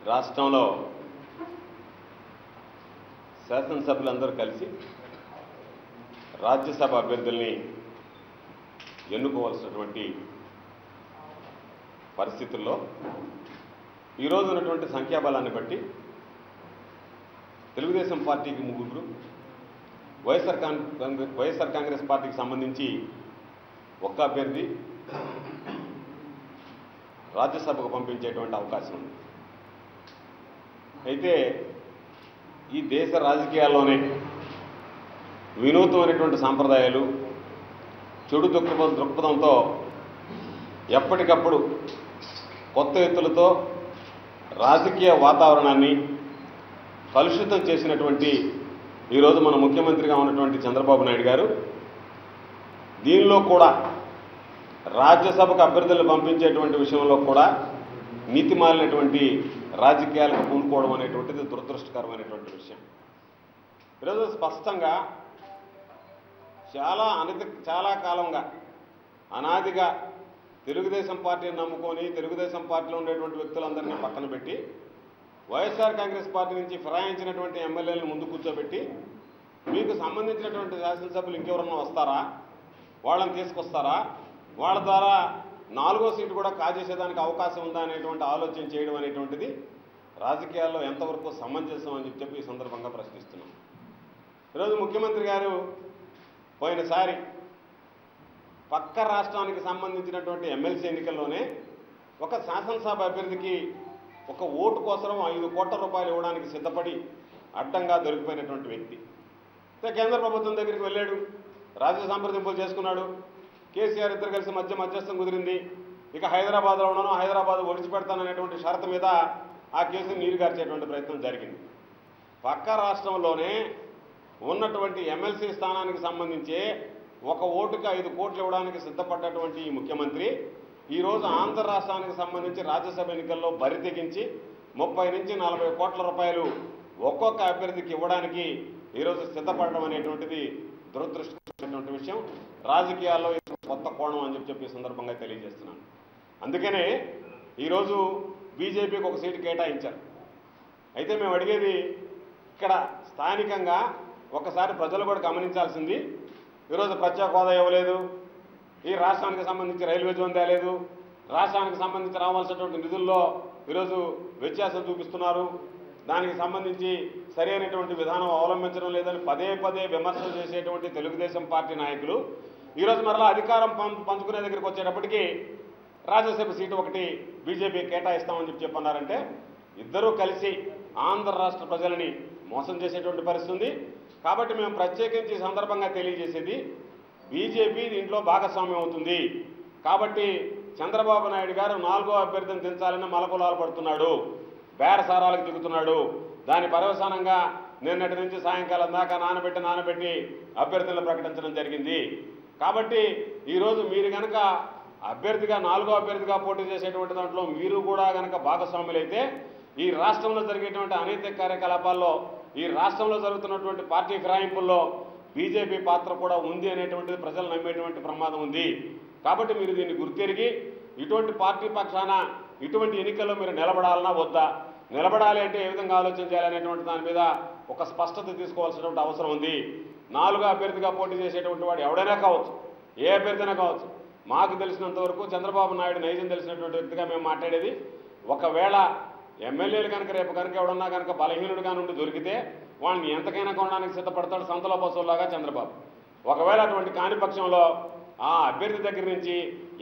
రాష్ట్రంలో శాసనసభ్యులందరూ కలిసి రాజ్యసభ అభ్యర్థుల్ని ఎన్నుకోవాల్సినటువంటి పరిస్థితుల్లో ఈరోజు ఉన్నటువంటి సంఖ్యాబలాన్ని బట్టి తెలుగుదేశం పార్టీకి 3, వైఎస్ఆర్ కాంగ్రెస్ పార్టీకి సంబంధించి ఒక్క అభ్యర్థి రాజ్యసభకు పంపించేటువంటి అవకాశం ఉంది. అయితే ఈ దేశ రాజకీయాల్లోనే వినూత్నమైనటువంటి సాంప్రదాయాలు, చెడు దృక్పథంతో ఎప్పటికప్పుడు కొత్త ఎత్తులతో రాజకీయ వాతావరణాన్ని కలుషితం చేసినటువంటి ఈరోజు మన ముఖ్యమంత్రిగా ఉన్నటువంటి చంద్రబాబు నాయుడు గారు దీనిలో కూడా రాజ్యసభకు అభ్యర్థులను పంపించేటువంటి విషయంలో కూడా నీతి మాలినటువంటి రాజకీయాలకు పూనుకోవడం అనేటువంటిది దురదృష్టకరమైనటువంటి విషయం. ఈరోజు స్పష్టంగా చాలా కాలంగా అనాదిగా తెలుగుదేశం పార్టీని నమ్ముకొని తెలుగుదేశం పార్టీలో ఉండేటువంటి వ్యక్తులందరినీ పక్కన పెట్టి వైఎస్ఆర్ కాంగ్రెస్ పార్టీ నుంచి ఫిరాయించినటువంటి ఎమ్మెల్యేలను ముందు కూర్చోబెట్టి మీకు సంబంధించినటువంటి శాసనసభ్యులు ఇంకెవరన్నా వస్తారా, వాళ్ళని తీసుకొస్తారా, వాళ్ళ ద్వారా 4వ సీటు కూడా కాజేసేదానికి అవకాశం ఉందా అనేటువంటి ఆలోచన చేయడం అనేటువంటిది రాజకీయాల్లో ఎంతవరకు సమంజసం అని చెప్పి ఈ సందర్భంగా ప్రశ్నిస్తున్నాం. ఈరోజు ముఖ్యమంత్రి గారు పోయినసారి పక్క రాష్ట్రానికి సంబంధించినటువంటి ఎమ్మెల్సీ ఎన్నికల్లోనే ఒక శాసనసభ అభ్యర్థికి ఒక ఓటు కోసం 5 కోట్ల రూపాయలు ఇవ్వడానికి సిద్ధపడి అడ్డంగా దొరికిపోయినటువంటి వ్యక్తి. కేంద్ర ప్రభుత్వం దగ్గరికి వెళ్ళాడు, రాజ్య సంప్రదింపులు చేసుకున్నాడు. కేసీఆర్ ఇద్దరు కలిసి మధ్యస్థం కుదిరింది. ఇక హైదరాబాద్లో ఉన్నాను, హైదరాబాద్ ఒడిచిపెడతాననేటువంటి షరతు మీద ఆ కేసుని నీరుగార్చేటువంటి ప్రయత్నం జరిగింది. పక్క రాష్ట్రంలోనే ఉన్నటువంటి ఎమ్మెల్సీ స్థానానికి సంబంధించి ఒక ఓటుకి 5 కోట్లు ఇవ్వడానికి సిద్ధపడ్డటువంటి ఈ ముఖ్యమంత్రి ఈరోజు ఆంధ్ర రాష్ట్రానికి సంబంధించి రాజ్యసభ ఎన్నికల్లో బరి తెగించి 30 నుంచి 40 కోట్ల రూపాయలు ఒక్కొక్క అభ్యర్థికి ఇవ్వడానికి ఈరోజు సిద్ధపడడం అనేటువంటిది దురదృష్టకరమైనటువంటి విషయం. రాజకీయాల్లో కొత్త కోణం అని చెప్పి సందర్భంగా తెలియజేస్తున్నాను. అందుకనే ఈరోజు బీజేపీకి ఒక సీటు కేటాయించారు. అయితే మేము అడిగేది ఇక్కడ స్థానికంగా ఒకసారి ప్రజలు కూడా గమనించాల్సింది, ఈరోజు ప్రత్యేక హోదా ఇవ్వలేదు, ఈ రాష్ట్రానికి సంబంధించి రైల్వే జోన్ తేలేదు, రాష్ట్రానికి సంబంధించి రావాల్సినటువంటి నిధుల్లో ఈరోజు వ్యత్యాసం చూపిస్తున్నారు, దానికి సంబంధించి సరైనటువంటి విధానం అవలంబించడం లేదని పదే విమర్శలు చేసేటువంటి తెలుగుదేశం పార్టీ నాయకులు ఈరోజు మరలా అధికారం పంచుకునే దగ్గరికి వచ్చేటప్పటికీ రాజ్యసభ సీటు ఒకటి బీజేపీ కేటాయిస్తామని చెప్పన్నారంటే ఇద్దరూ కలిసి ఆంధ్ర రాష్ట్ర ప్రజలని మోసం చేసేటువంటి పరిస్థితి ఉంది. కాబట్టి మేము ప్రత్యేకించి సందర్భంగా తెలియజేసేది, బీజేపీ దీంట్లో భాగస్వామ్యం అవుతుంది. కాబట్టి చంద్రబాబు నాయుడు గారు 4వ అభ్యర్థిని దించాలని మలకులాలు పడుతున్నాడు, బేరసారాలకు దిగుతున్నాడు. దాని పర్యవసానంగా నిన్నటి నుంచి సాయంకాలం దాకా నానబెట్టి అభ్యర్థులను ప్రకటించడం జరిగింది. కాబట్టి ఈరోజు మీరు కనుక అభ్యర్థిగా 4వ అభ్యర్థిగా పోటీ చేసేటువంటి దాంట్లో మీరు కూడా కనుక భాగస్వాములైతే ఈ రాష్ట్రంలో జరిగేటువంటి అనైతిక కార్యకలాపాల్లో, ఈ రాష్ట్రంలో జరుగుతున్నటువంటి పార్టీ ఫిరాయింపుల్లో బీజేపీ పాత్ర కూడా ఉంది అనేటువంటిది ప్రజలు నమ్మేటువంటి ప్రమాదం ఉంది. కాబట్టి మీరు దీన్ని గుర్తెరిగి ఇటువంటి పార్టీ పక్షాన ఇటువంటి ఎన్నికల్లో మీరు నిలబడాలన్నా వద్దా, నిలబడాలి అంటే ఏ విధంగా ఆలోచన చేయాలనేటువంటి దాని మీద ఒక స్పష్టత తీసుకోవాల్సినటువంటి అవసరం ఉంది. 4వ అభ్యర్థిగా పోటీ చేసేటువంటి వాడు ఎవడైనా కావచ్చు, ఏ అభ్యర్థినా కావచ్చు. మాకు తెలిసినంత వరకు చంద్రబాబు నాయుడు నైజం తెలిసినటువంటి వ్యక్తిగా మేము మాట్లాడేది, ఒకవేళ ఎమ్మెల్యేలు కనుక రేపు కనుక ఎవడన్నా కనుక బలహీనుడిగా నుండి దొరికితే వాళ్ళని ఎంతకైనా కొనడానికి సిద్ధపడతాడు సంతలో పశువులాగా చంద్రబాబు. ఒకవేళ అటువంటి కాని పక్షంలో ఆ అభ్యర్థి దగ్గర నుంచి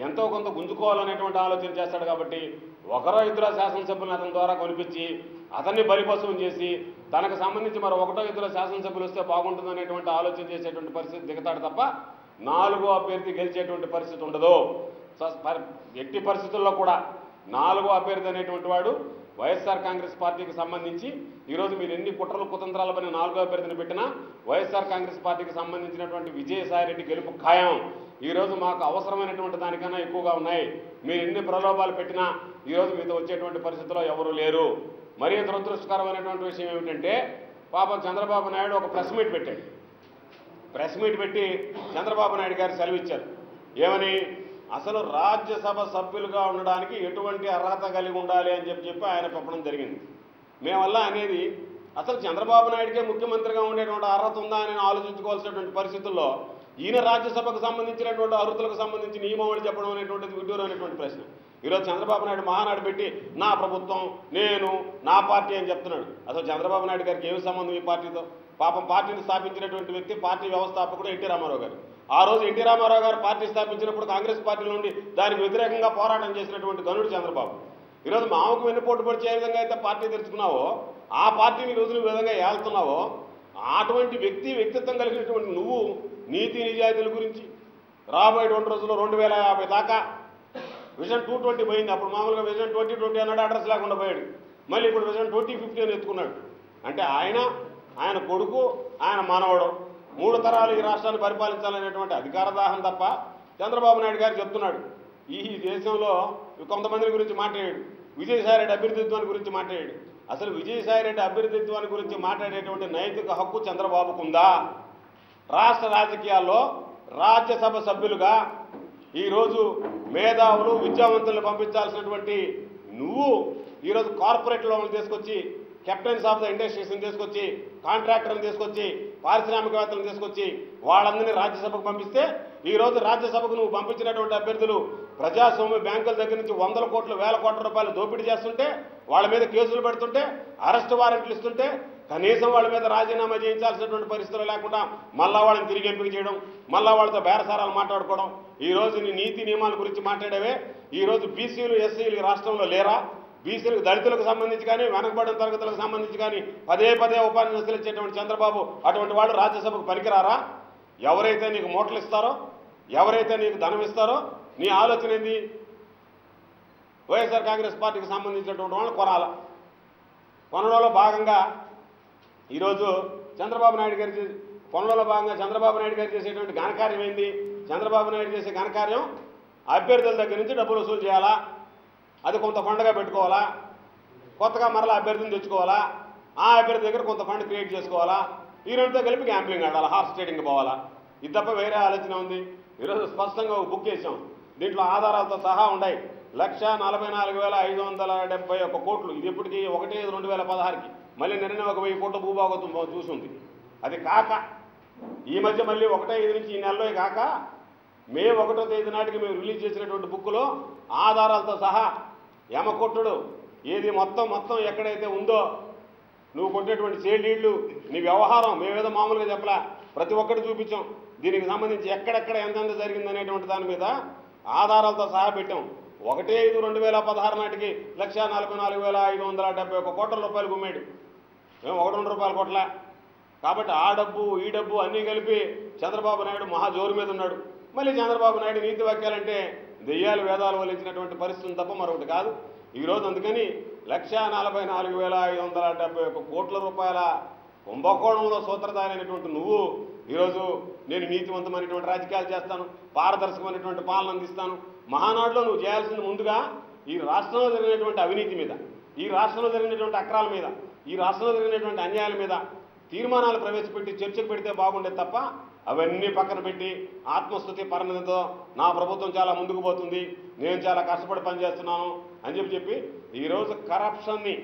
ఎంతో కొంత గుంజుకోవాలనేటువంటి ఆలోచన చేస్తాడు. కాబట్టి 1-2 శాసనసభ్యులను అతని ద్వారా కొనిపించి అతన్ని బలిపశువుని చేసి తనకు సంబంధించి మరో 1-2 శాసనసభ్యులు వస్తే బాగుంటుందనేటువంటి ఆలోచన చేసేటువంటి పరిస్థితి దిగుతాడు తప్ప 4వ అభ్యర్థి గెలిచేటువంటి పరిస్థితి ఉండదు. ఎట్టి పరిస్థితుల్లో కూడా 4వ అభ్యర్థి అనేటువంటి వాడు వైఎస్ఆర్ కాంగ్రెస్ పార్టీకి సంబంధించి ఈరోజు మీరు ఎన్ని కుట్రలు కుతంత్రాల పని 4వ అభ్యర్థిని పెట్టినా వైఎస్ఆర్ కాంగ్రెస్ పార్టీకి సంబంధించినటువంటి విజయసాయిరెడ్డి గెలుపు ఖాయం. ఈరోజు మాకు అవసరమైనటువంటి దానికన్నా ఎక్కువగా ఉన్నాయి. మీరు ఎన్ని ప్రలోభాలు పెట్టినా ఈరోజు మీతో వచ్చేటువంటి పరిస్థితుల్లో ఎవరూ లేరు. మరీ దురదృష్టకరమైనటువంటి విషయం ఏమిటంటే పాపం చంద్రబాబు నాయుడు ఒక ప్రెస్ మీట్ పెట్టాడు. ప్రెస్ మీట్ పెట్టి చంద్రబాబు నాయుడు గారు సెలవు ఇచ్చారు. ఏమని, అసలు రాజ్యసభ సభ్యులుగా ఉండడానికి ఎటువంటి అర్హత కలిగి ఉండాలి అని చెప్పి ఆయన చెప్పడం జరిగింది. మేమల్ల అనేది అసలు చంద్రబాబు నాయుడికే ముఖ్యమంత్రిగా ఉండేటువంటి అర్హత ఉందా అని ఆలోచించుకోవాల్సినటువంటి పరిస్థితుల్లో ఈయన రాజ్యసభకు సంబంధించినటువంటి అర్హతలకు సంబంధించి నియమావళి చెప్పడం అనేటువంటిది విడ్డూరమైనటువంటి ప్రశ్న. ఈరోజు చంద్రబాబు నాయుడు మహానాడు పెట్టి నా ప్రభుత్వం, నేను, నా పార్టీ అని చెప్తున్నాడు. అసలు చంద్రబాబు నాయుడు గారికి ఏమి సంబంధం ఈ పార్టీతో? పాపం పార్టీని స్థాపించినటువంటి వ్యక్తి పార్టీ వ్యవస్థాపకుడు ఎన్టీ రామారావు గారు. ఆ రోజు ఎన్టీ రామారావు గారు పార్టీ స్థాపించినప్పుడు కాంగ్రెస్ పార్టీ నుండి దానికి వ్యతిరేకంగా పోరాటం చేసినటువంటి గనుడు చంద్రబాబు. ఈరోజు మామకు వెన్నుపోటు పొడిచే విధంగా అయితే పార్టీ తెరుచుకున్నావో, ఆ పార్టీని రోజులు విధంగా ఏళ్తున్నావో, అటువంటి వ్యక్తిత్వం కలిగినటువంటి నువ్వు నీతి నిజాయితీల గురించి రాబోయేటువంటి రోజుల్లో 2050 దాకా విజన్ 220 పోయింది. అప్పుడు మామూలుగా విజన్ 2020 అన్నాడు, అడ్రస్ లేకుండా పోయాడు. మళ్ళీ ఇప్పుడు విజన్ 2050 అని ఎత్తుకున్నాడు. అంటే ఆయన కొడుకు, ఆయన మనవడు 3 తరాలు ఈ రాష్ట్రాన్ని పరిపాలించాలనేటువంటి అధికార దాహం తప్ప చంద్రబాబు నాయుడు గారు చెప్తున్నాడు. ఈ దేశంలో కొంతమంది గురించి మాట్లాడాడు, విజయసాయిరెడ్డి అభ్యర్థిత్వాన్ని గురించి మాట్లాడాడు. అసలు విజయసాయిరెడ్డి అభ్యర్థిత్వాన్ని గురించి మాట్లాడేటువంటి నైతిక హక్కు చంద్రబాబుకు ఉందా? రాష్ట్ర రాజకీయాల్లో రాజ్యసభ సభ్యులుగా ఈరోజు మేధావులు, విద్యావంతులను పంపించాల్సినటువంటి నువ్వు ఈరోజు కార్పొరేట్ లోన్లు తీసుకొచ్చి, కెప్టెన్స్ ఆఫ్ ద ఇండస్ట్రీస్ని తీసుకొచ్చి, కాంట్రాక్టర్ని తీసుకొచ్చి, పారిశ్రామికవేత్తలను తీసుకొచ్చి వాళ్ళందరినీ రాజ్యసభకు పంపిస్తే ఈరోజు రాజ్యసభకు నువ్వు పంపించినటువంటి అభ్యర్థులు ప్రజాస్వామ్య బ్యాంకుల దగ్గర నుంచి 100 కోట్లు 1000 కోట్ల రూపాయలు దోపిడీ చేస్తుంటే, వాళ్ళ మీద కేసులు పెడుతుంటే, అరెస్ట్ వారెంట్లు ఇస్తుంటే, కనీసం వాళ్ళ మీద రాజీనామా చేయించాల్సినటువంటి పరిస్థితులు లేకుండా మళ్ళా వాళ్ళని తిరిగి ఎంపిక చేయడం, మళ్ళా వాళ్ళతో బేరసారాలు మాట్లాడుకోవడం. ఈరోజు నీ నీతి నియమాల గురించి మాట్లాడేవే. ఈరోజు బీసీలు, ఎస్సీలు రాష్ట్రంలో లేరా? బీసీలకు, దళితులకు సంబంధించి కానీ, వెనకబడిన తరగతులకు సంబంధించి కానీ పదే ఉపన్యాసాలు ఇచ్చేటువంటి చంద్రబాబు అటువంటి వాళ్ళు రాజ్యసభకు పనికిరారా? ఎవరైతే నీకు మూటలు ఇస్తారో, ఎవరైతే నీకు ధనం ఇస్తారో, నీ ఆలోచన ఏంది? వైఎస్ఆర్ కాంగ్రెస్ పార్టీకి సంబంధించినటువంటి వాళ్ళని కొనడంలో భాగంగా ఈరోజు చంద్రబాబు నాయుడు గారు చేసేటువంటి ఘనకార్యం ఏంది? చంద్రబాబు నాయుడు చేసే ఘనకార్యం అభ్యర్థుల దగ్గర నుంచి డబ్బులు వసూలు చేయాలా, అది కొంత ఫండ్గా పెట్టుకోవాలా, కొత్తగా మరలా అభ్యర్థిని తెచ్చుకోవాలా, ఆ అభ్యర్థి దగ్గర కొంత ఫండ్ క్రియేట్ చేసుకోవాలా, ఈ రెండుతో కలిపి గ్యాంబ్లింగ్ ఆడాలా, హార్స్ ట్రేడింగ్ పోవాలా. ఇది తప్ప వేరే ఆలోచన ఉంది? ఈరోజు స్పష్టంగా ఒక బుక్ వేసాం, దీంట్లో ఆధారాలతో సహా ఉన్నాయి. 1,44,571 కోట్లు. ఇది ఇప్పటికీ 1/2016కి మళ్ళీ నిన్న 1000 కోట్ల భూభాగోతం చూసింది. అది కాక ఈ మధ్య మళ్ళీ 1/5 నుంచి ఈ నెలలో కాక మే 1వ తేదీ నాటికి మేము రిలీజ్ చేసినటువంటి బుక్లో ఆధారాలతో సహా యమకొట్టుడు ఏది మొత్తం ఎక్కడైతే ఉందో నువ్వు కొట్టేటువంటి సేల్డీళ్లు, నీ వ్యవహారం మేమేదో మామూలుగా చెప్పలా, ప్రతి ఒక్కటి చూపించాం. దీనికి సంబంధించి ఎక్కడెక్కడ ఎంతెంత జరిగిందనేటువంటి దాని మీద ఆధారాలతో సహా పెట్టాం. 1/5/2016 నాటికి 1,44,571 కోట్ల రూపాయలు గుమ్మాడు. మేము 1 రూపాయల కోట్ల. కాబట్టి ఆ డబ్బు ఈ డబ్బు అన్నీ కలిపి చంద్రబాబు నాయుడు మహా జోరు మీద ఉన్నాడు. మళ్ళీ చంద్రబాబు నాయుడు నీతి వాక్యాలంటే దెయ్యాలు వేదాలు వలించినటువంటి పరిస్థితులు తప్ప మరొకటి కాదు. ఈరోజు అందుకని 1,44,571 కోట్ల రూపాయల కుంభకోణంలో సూత్రధారి అయినటువంటి నువ్వు ఈరోజు నేను నీతివంతమైనటువంటి రాజకీయాలు చేస్తాను, పారదర్శకమైనటువంటి పాలన అందిస్తాను. మహానాడులో నువ్వు చేయాల్సింది ముందుగా ఈ రాష్ట్రంలో జరిగినటువంటి అవినీతి మీద, ఈ రాష్ట్రంలో జరిగినటువంటి అక్రాల మీద, ఈ రాష్ట్రంలో జరిగినటువంటి అన్యాయాల మీద తీర్మానాలు ప్రవేశపెట్టి చర్చకు పెడితే బాగుండేది తప్ప అవన్నీ పక్కన పెట్టి ఆత్మస్థుతి పరిణతితో నా ప్రభుత్వం చాలా ముందుకు పోతుంది, నేను చాలా కష్టపడి పనిచేస్తున్నాను అని చెప్పి ఈరోజు కరప్షన్ని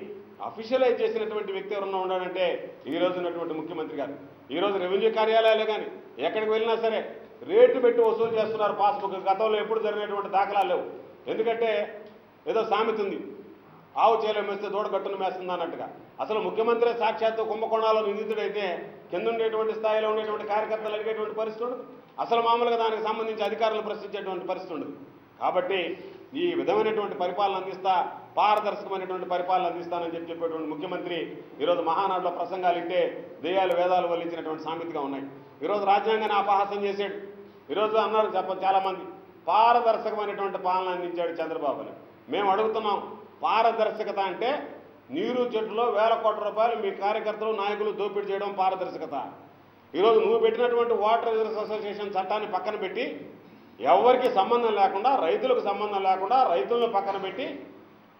అఫీషియలైజ్ చేసినటువంటి వ్యక్తి ఎవరన్నా ఉన్నాడంటే ఈరోజు ఉన్నటువంటి ముఖ్యమంత్రి గారు. ఈరోజు రెవెన్యూ కార్యాలయాలే కానీ ఎక్కడికి వెళ్ళినా సరే రేటు పెట్టి వసూలు చేస్తున్నారు పాస్బుక్. గతంలో ఎప్పుడు జరిగినటువంటి దాఖలాలు లేవు. ఎందుకంటే ఏదో సామెత ఉంది, ఆవు చేలో మేస్తే దూడ గట్టును మేస్తుంది అన్నట్టుగా. అసలు ముఖ్యమంత్రి సాక్షాత్తు కుంభకోణాల్లో నిందితుడైతే కింద ఉండేటువంటి స్థాయిలో ఉండేటువంటి కార్యకర్తలు అడిగేటువంటి పరిస్థితి ఉండదు. అసలు మామూలుగా దానికి సంబంధించి అధికారులు ప్రశ్నించేటువంటి పరిస్థితి ఉండదు. కాబట్టి ఈ విధమైనటువంటి పరిపాలన అందిస్తా, పారదర్శకమైనటువంటి పరిపాలన అందిస్తానని చెప్పేటువంటి ముఖ్యమంత్రి ఈరోజు మహానాడులో ప్రసంగాలు ఇంటే దెయ్యాలు వేదాలు వల్లించినటువంటి సామెతగా ఉన్నాయి. ఈరోజు రాజ్యాంగాన్ని అపహాసం చేశాడు. ఈరోజు అన్నారు చాలామంది పారదర్శకమైనటువంటి పాలన అందించాడు చంద్రబాబు అని. మేము అడుగుతున్నాం, పారదర్శకత అంటే నీరు చెట్టులో 1000 కోట్ల రూపాయలు మీ కార్యకర్తలు నాయకులు దోపిడీ చేయడం పారదర్శకత. ఈరోజు నువ్వు పెట్టినటువంటి వాటర్ రిజర్వ్స్ అసోసియేషన్ చట్టాన్ని పక్కన పెట్టి ఎవరికి సంబంధం లేకుండా, రైతులకు సంబంధం లేకుండా రైతులను పక్కన పెట్టి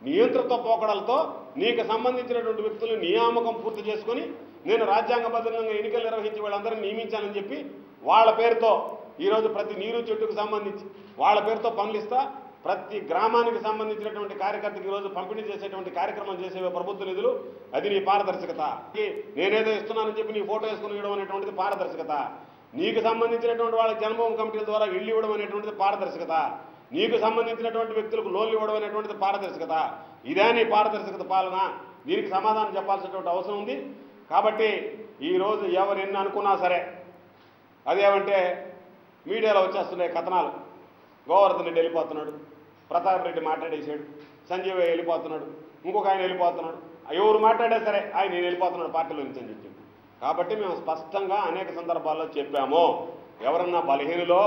నియంత్రిత పోకడలతో నీకు సంబంధించినటువంటి వ్యక్తులు నియామకం పూర్తి చేసుకొని నేను రాజ్యాంగబద్ధంగా ఎన్నికలు నిర్వహించి వాళ్ళందరినీ నియమించానని చెప్పి వాళ్ళ పేరుతో ఈరోజు ప్రతి నీరు చెట్టుకు సంబంధించి వాళ్ళ పేరుతో పనులు ఇస్తా ప్రతి గ్రామానికి సంబంధించినటువంటి కార్యకర్తకి ఈరోజు పంపిణీ చేసేటువంటి కార్యక్రమం చేసే ప్రభుత్వ నిధులు, అది నీ పారదర్శకత. నేనేదో ఇస్తున్నానని చెప్పి నీ ఫోటో వేసుకుని ఇవ్వడం అనేటువంటిది పారదర్శకత. నీకు సంబంధించినటువంటి వాళ్ళకి జన్మభూమి కమిటీల ద్వారా ఇళ్ళు ఇవ్వడం అనేటువంటిది పారదర్శకత. నీకు సంబంధించినటువంటి వ్యక్తులకు లోన్లు ఇవ్వడం అనేటువంటిది పారదర్శకత. ఇదే నీ పారదర్శకత పాలన? దీనికి సమాధానం చెప్పాల్సినటువంటి అవసరం ఉంది. కాబట్టి ఈరోజు ఎవరు ఎన్ని అనుకున్నా సరే, అదేమంటే మీడియాలో వచ్చేస్తున్నాయి కథనాలు. గోవర్ధన్ రెడ్డి వెళ్ళిపోతున్నాడు, ప్రతాప్ రెడ్డి మాట్లాడేసాడు, సంజీవ్ వెళ్ళిపోతున్నాడు, ఇంకొక ఆయన వెళ్ళిపోతున్నాడు, ఎవరు మాట్లాడా సరే ఆయన నేను వెళ్ళిపోతున్నాడు పార్టీలో నుంచి అని చెప్పి. కాబట్టి మేము స్పష్టంగా అనేక సందర్భాల్లో చెప్పాము, ఎవరన్నా బలహీనలో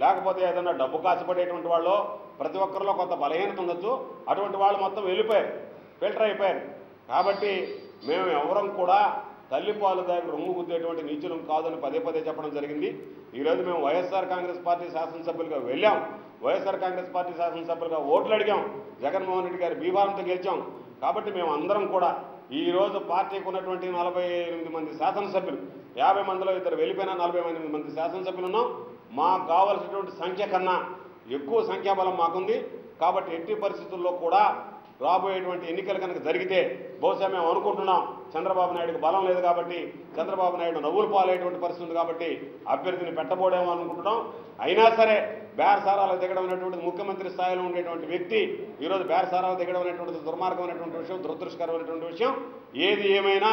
లేకపోతే ఏదన్నా డబ్బు కాసిపడేటువంటి వాళ్ళు, ప్రతి ఒక్కరిలో కొంత బలహీనత ఉండొచ్చు, అటువంటి వాళ్ళు మొత్తం వెళ్ళిపోయారు, ఫిల్టర్ అయిపోయారు. కాబట్టి మేము ఎవరం కూడా తల్లిపాలు దాకా రొమ్ము గుద్దేటువంటి నీచులం కాదని పదే పదే చెప్పడం జరిగింది. ఈరోజు మేము వైఎస్ఆర్ కాంగ్రెస్ పార్టీ శాసనసభ్యులుగా వెళ్ళాం, వైఎస్ఆర్ కాంగ్రెస్ పార్టీ శాసనసభ్యులుగా ఓట్లు అడిగాం, జగన్మోహన్ రెడ్డి గారి బీభారంతో గెలిచాం. కాబట్టి మేము అందరం కూడా ఈరోజు పార్టీకి ఉన్నటువంటి 48 మంది శాసనసభ్యులు, 50 మందిలో ఇద్దరు వెళ్ళిపోయినా 48 మంది శాసనసభ్యులు ఉన్నాం. మాకు కావాల్సినటువంటి సంఖ్య కన్నా ఎక్కువ సంఖ్యాబలం మాకుంది. కాబట్టి ఎట్టి పరిస్థితుల్లో కూడా రాబోయేటువంటి ఎన్నికలు కనుక జరిగితే బహుశా మేము అనుకుంటున్నాం చంద్రబాబు నాయుడుకి బలం లేదు కాబట్టి, చంద్రబాబు నాయుడు నవ్వులు పాలయ్యేటువంటి పరిస్థితి ఉంది కాబట్టి అభ్యర్థిని పెట్టబోడేమో అనుకుంటున్నాం. అయినా సరే బేరసారాలకు దిగడం అనేటువంటిది, ముఖ్యమంత్రి స్థాయిలో ఉండేటువంటి వ్యక్తి ఈరోజు బేరసారాలకు దిగడం అనేటువంటిది దుర్మార్గమైనటువంటి విషయం, దురదృష్టకరమైనటువంటి విషయం. ఏది ఏమైనా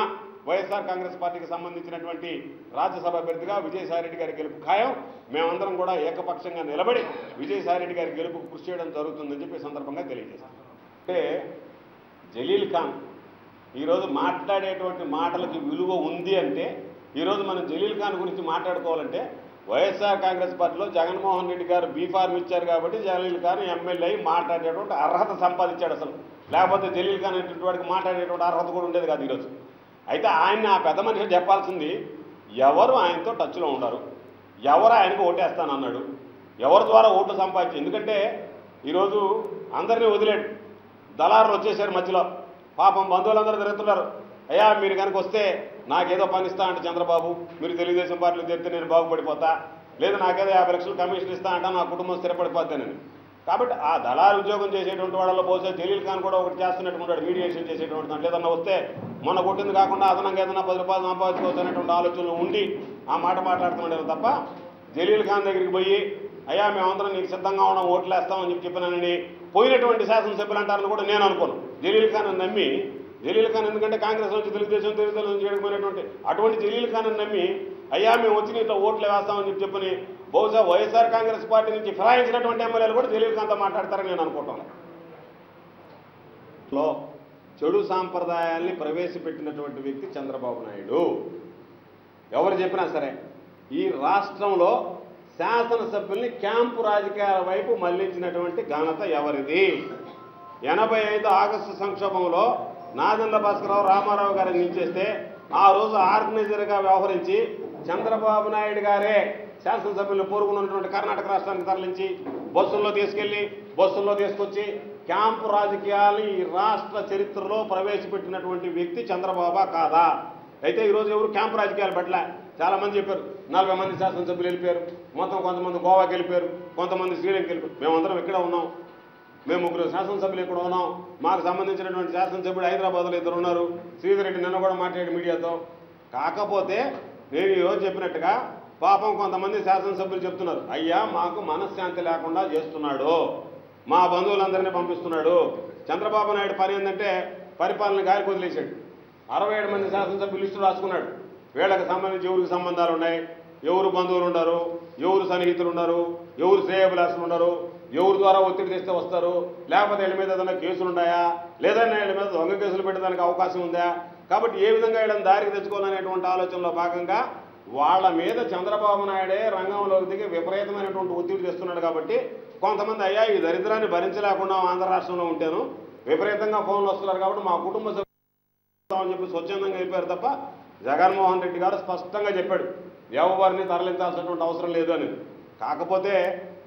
వైఎస్ఆర్ కాంగ్రెస్ పార్టీకి సంబంధించినటువంటి రాజ్యసభ అభ్యర్థిగా విజయసాయిరెడ్డి గారి గెలుపు ఖాయం. మేమందరం కూడా ఏకపక్షంగా నిలబడి విజయసాయిరెడ్డి గారి గెలుపుకు కృషి చేయడం జరుగుతుందని చెప్పి సందర్భంగా తెలియజేస్తాం. అంటే జలీల్ ఖాన్ ఈరోజు మాట్లాడేటువంటి మాటలకి విలువ ఉంది అంటే, ఈరోజు మనం జలీల్ ఖాన్ గురించి మాట్లాడుకోవాలంటే వైఎస్ఆర్ కాంగ్రెస్ పార్టీలో జగన్మోహన్ రెడ్డి గారు బీఫార్మ్ ఇచ్చారు కాబట్టి జలీల్ ఖాన్ ఎమ్మెల్యే అయి మాట్లాడేటువంటి అర్హత సంపాదించాడు. అసలు లేకపోతే జలీల్ ఖాన్ అనేటువంటి వాడికి మాట్లాడేటువంటి అర్హత కూడా ఉండేది కాదు ఈరోజు. అయితే ఆయన్ని ఆ పెద్ద మనిషి చెప్పాల్సింది, ఎవరు ఆయనతో టచ్లో ఉండరు, ఎవరు ఆయనకు ఓటేస్తానన్నాడు, ఎవరి ద్వారా ఓట్లు సంపాదించి. ఎందుకంటే ఈరోజు అందరినీ వదిలేడు, దళారులు వచ్చేసారు మధ్యలో, పాపం బంధువులందరూ తిరుగుతున్నారు. అయ్యా మీరు కనుక వస్తే నాకేదో పని ఇస్తా అంటే చంద్రబాబు, మీరు తెలుగుదేశం పార్టీలో చేరితే నేను బాగుపడిపోతా, లేదా నాకేదో 50 లక్షలు కమిషన్ ఇస్తా అంట నా కుటుంబం స్థిరపడిపోతానని. కాబట్టి ఆ దళారు ఉద్యోగం చేసేటువంటి వాళ్ళలో బహుశా జలీల్ ఖాన్ కూడా ఒకటి చేస్తున్నట్టు ఉంటాడు, మీడియేషన్ చేసేటువంటి దాంట్లో. ఏదన్నా వస్తే మొన్న కొట్టింది కాకుండా అదనంగా ఏదన్నా 10 రూపాయలు సంపాదించుకోవచ్చు అనేటువంటి ఆలోచనలు ఉండి ఆ మాట మాట్లాడుతున్నాడు తప్ప, జలీల్ ఖాన్ దగ్గరికి పోయి అయ్యా మేమందరం నీకు సిద్ధంగా ఉన్నాం ఓట్లు వేస్తామని చెప్పినానని పోయినటువంటి శాసనసభ్యులు అంటారని కూడా నేను అనుకోను. జలీల్ ఖాన్ నమ్మి, జలీల్ ఖాన్ ఎందుకంటే కాంగ్రెస్ నుంచి తెలుగుదేశం నుంచి చేయకపోయినటువంటి అటువంటి జలీల్ ఖాన్ నమ్మి అయ్యా మేము వచ్చి నీతో ఓట్లు వేస్తామని చెప్పని బహుశా వైఎస్ఆర్ కాంగ్రెస్ పార్టీ నుంచి ఫిరాయించినటువంటి ఎమ్మెల్యేలు కూడా జలీల్ ఖాన్తో మాట్లాడతారని నేను అనుకుంటాను. చెడు సాంప్రదాయాల్ని ప్రవేశపెట్టినటువంటి వ్యక్తి చంద్రబాబు నాయుడు. ఎవరు చెప్పినా సరే ఈ రాష్ట్రంలో శాసనసభ్యుల్ని క్యాంపు రాజకీయాల వైపు మళ్లించినటువంటి ఘనత ఎవరిది? 85 ఆగస్టు సంక్షోభంలో నాదెండ్ల భాస్కరరావు రామారావు గారిని నిలిచేస్తే ఆ రోజు ఆర్గనైజర్గా వ్యవహరించి చంద్రబాబు నాయుడు గారే శాసనసభ్యులు కోరుకున్నటువంటి కర్ణాటక రాష్ట్రానికి తరలించి బస్సుల్లో తీసుకెళ్లి బస్సుల్లో తీసుకొచ్చి క్యాంపు రాజకీయాలు ఈ రాష్ట్ర చరిత్రలో ప్రవేశపెట్టినటువంటి వ్యక్తి చంద్రబాబు కాదా? అయితే ఈరోజు ఎవరు క్యాంపు రాజకీయాలు పెట్టలే. చాలామంది చెప్పారు 40 మంది శాసనసభ్యులు వెళ్ళిపోయారు, మొత్తం కొంతమంది గోవాకి వెళ్ళిపోయారు, కొంతమంది శ్రీలంకకి వెళ్ళిపోయారు. మేమందరం ఇక్కడ ఉన్నాం, మేము 3 శాసనసభ్యులు ఇక్కడ ఉన్నాం. మాకు సంబంధించినటువంటి శాసనసభ్యుడు హైదరాబాద్లో 2 ఉన్నారు. శ్రీధర్ రెడ్డి నిన్న కూడా మాట్లాడి మీడియాతో. కాకపోతే నేను ఈరోజు చెప్పినట్టుగా పాపం కొంతమంది శాసనసభ్యులు చెప్తున్నారు, అయ్యా మాకు మనశ్శాంతి లేకుండా చేస్తున్నాడు, మా బంధువులందరినీ పంపిస్తున్నాడు. చంద్రబాబు నాయుడు పని ఏంటంటే పరిపాలన గాలికి వదిలేశాడు. 67 మంది శాసనసభ్యులు లిస్టు రాసుకున్నాడు. వీళ్ళకి సంబంధించి ఎవరికి సంబంధాలు ఉన్నాయి, ఎవరు బంధువులు ఉండరు, ఎవరు సన్నిహితులు ఉండరు, ఎవరు శ్రేయభిలాషులు ఉండరు, ఎవరి ద్వారా ఒత్తిడి తెస్తే వస్తారు, లేకపోతే వీళ్ళ మీద ఏదైనా కేసులు ఉన్నాయా, లేదన్నా వీళ్ళ మీద దొంగ కేసులు పెట్టడానికి అవకాశం ఉందా? కాబట్టి ఏ విధంగా వీళ్ళని దారికి తెచ్చుకోవాలనేటువంటి ఆలోచనలో భాగంగా వాళ్ళ మీద చంద్రబాబు నాయుడే రంగంలోకి దిగి విపరీతమైనటువంటి ఒత్తిడి తెస్తున్నాడు. కాబట్టి కొంతమంది అయ్యా ఈ దరిద్రాన్ని భరించలేకుండా ఆంధ్ర రాష్ట్రంలో ఉంటేను విపరీతంగా ఫోన్లు వస్తున్నారు కాబట్టి మా కుటుంబ సభ్యులు అని చెప్పి స్వచ్ఛందంగా వెళ్ళిపోయారు తప్ప జగన్మోహన్ రెడ్డి గారు స్పష్టంగా చెప్పాడు ఎవరిని తరలించాల్సినటువంటి అవసరం లేదు అని. కాకపోతే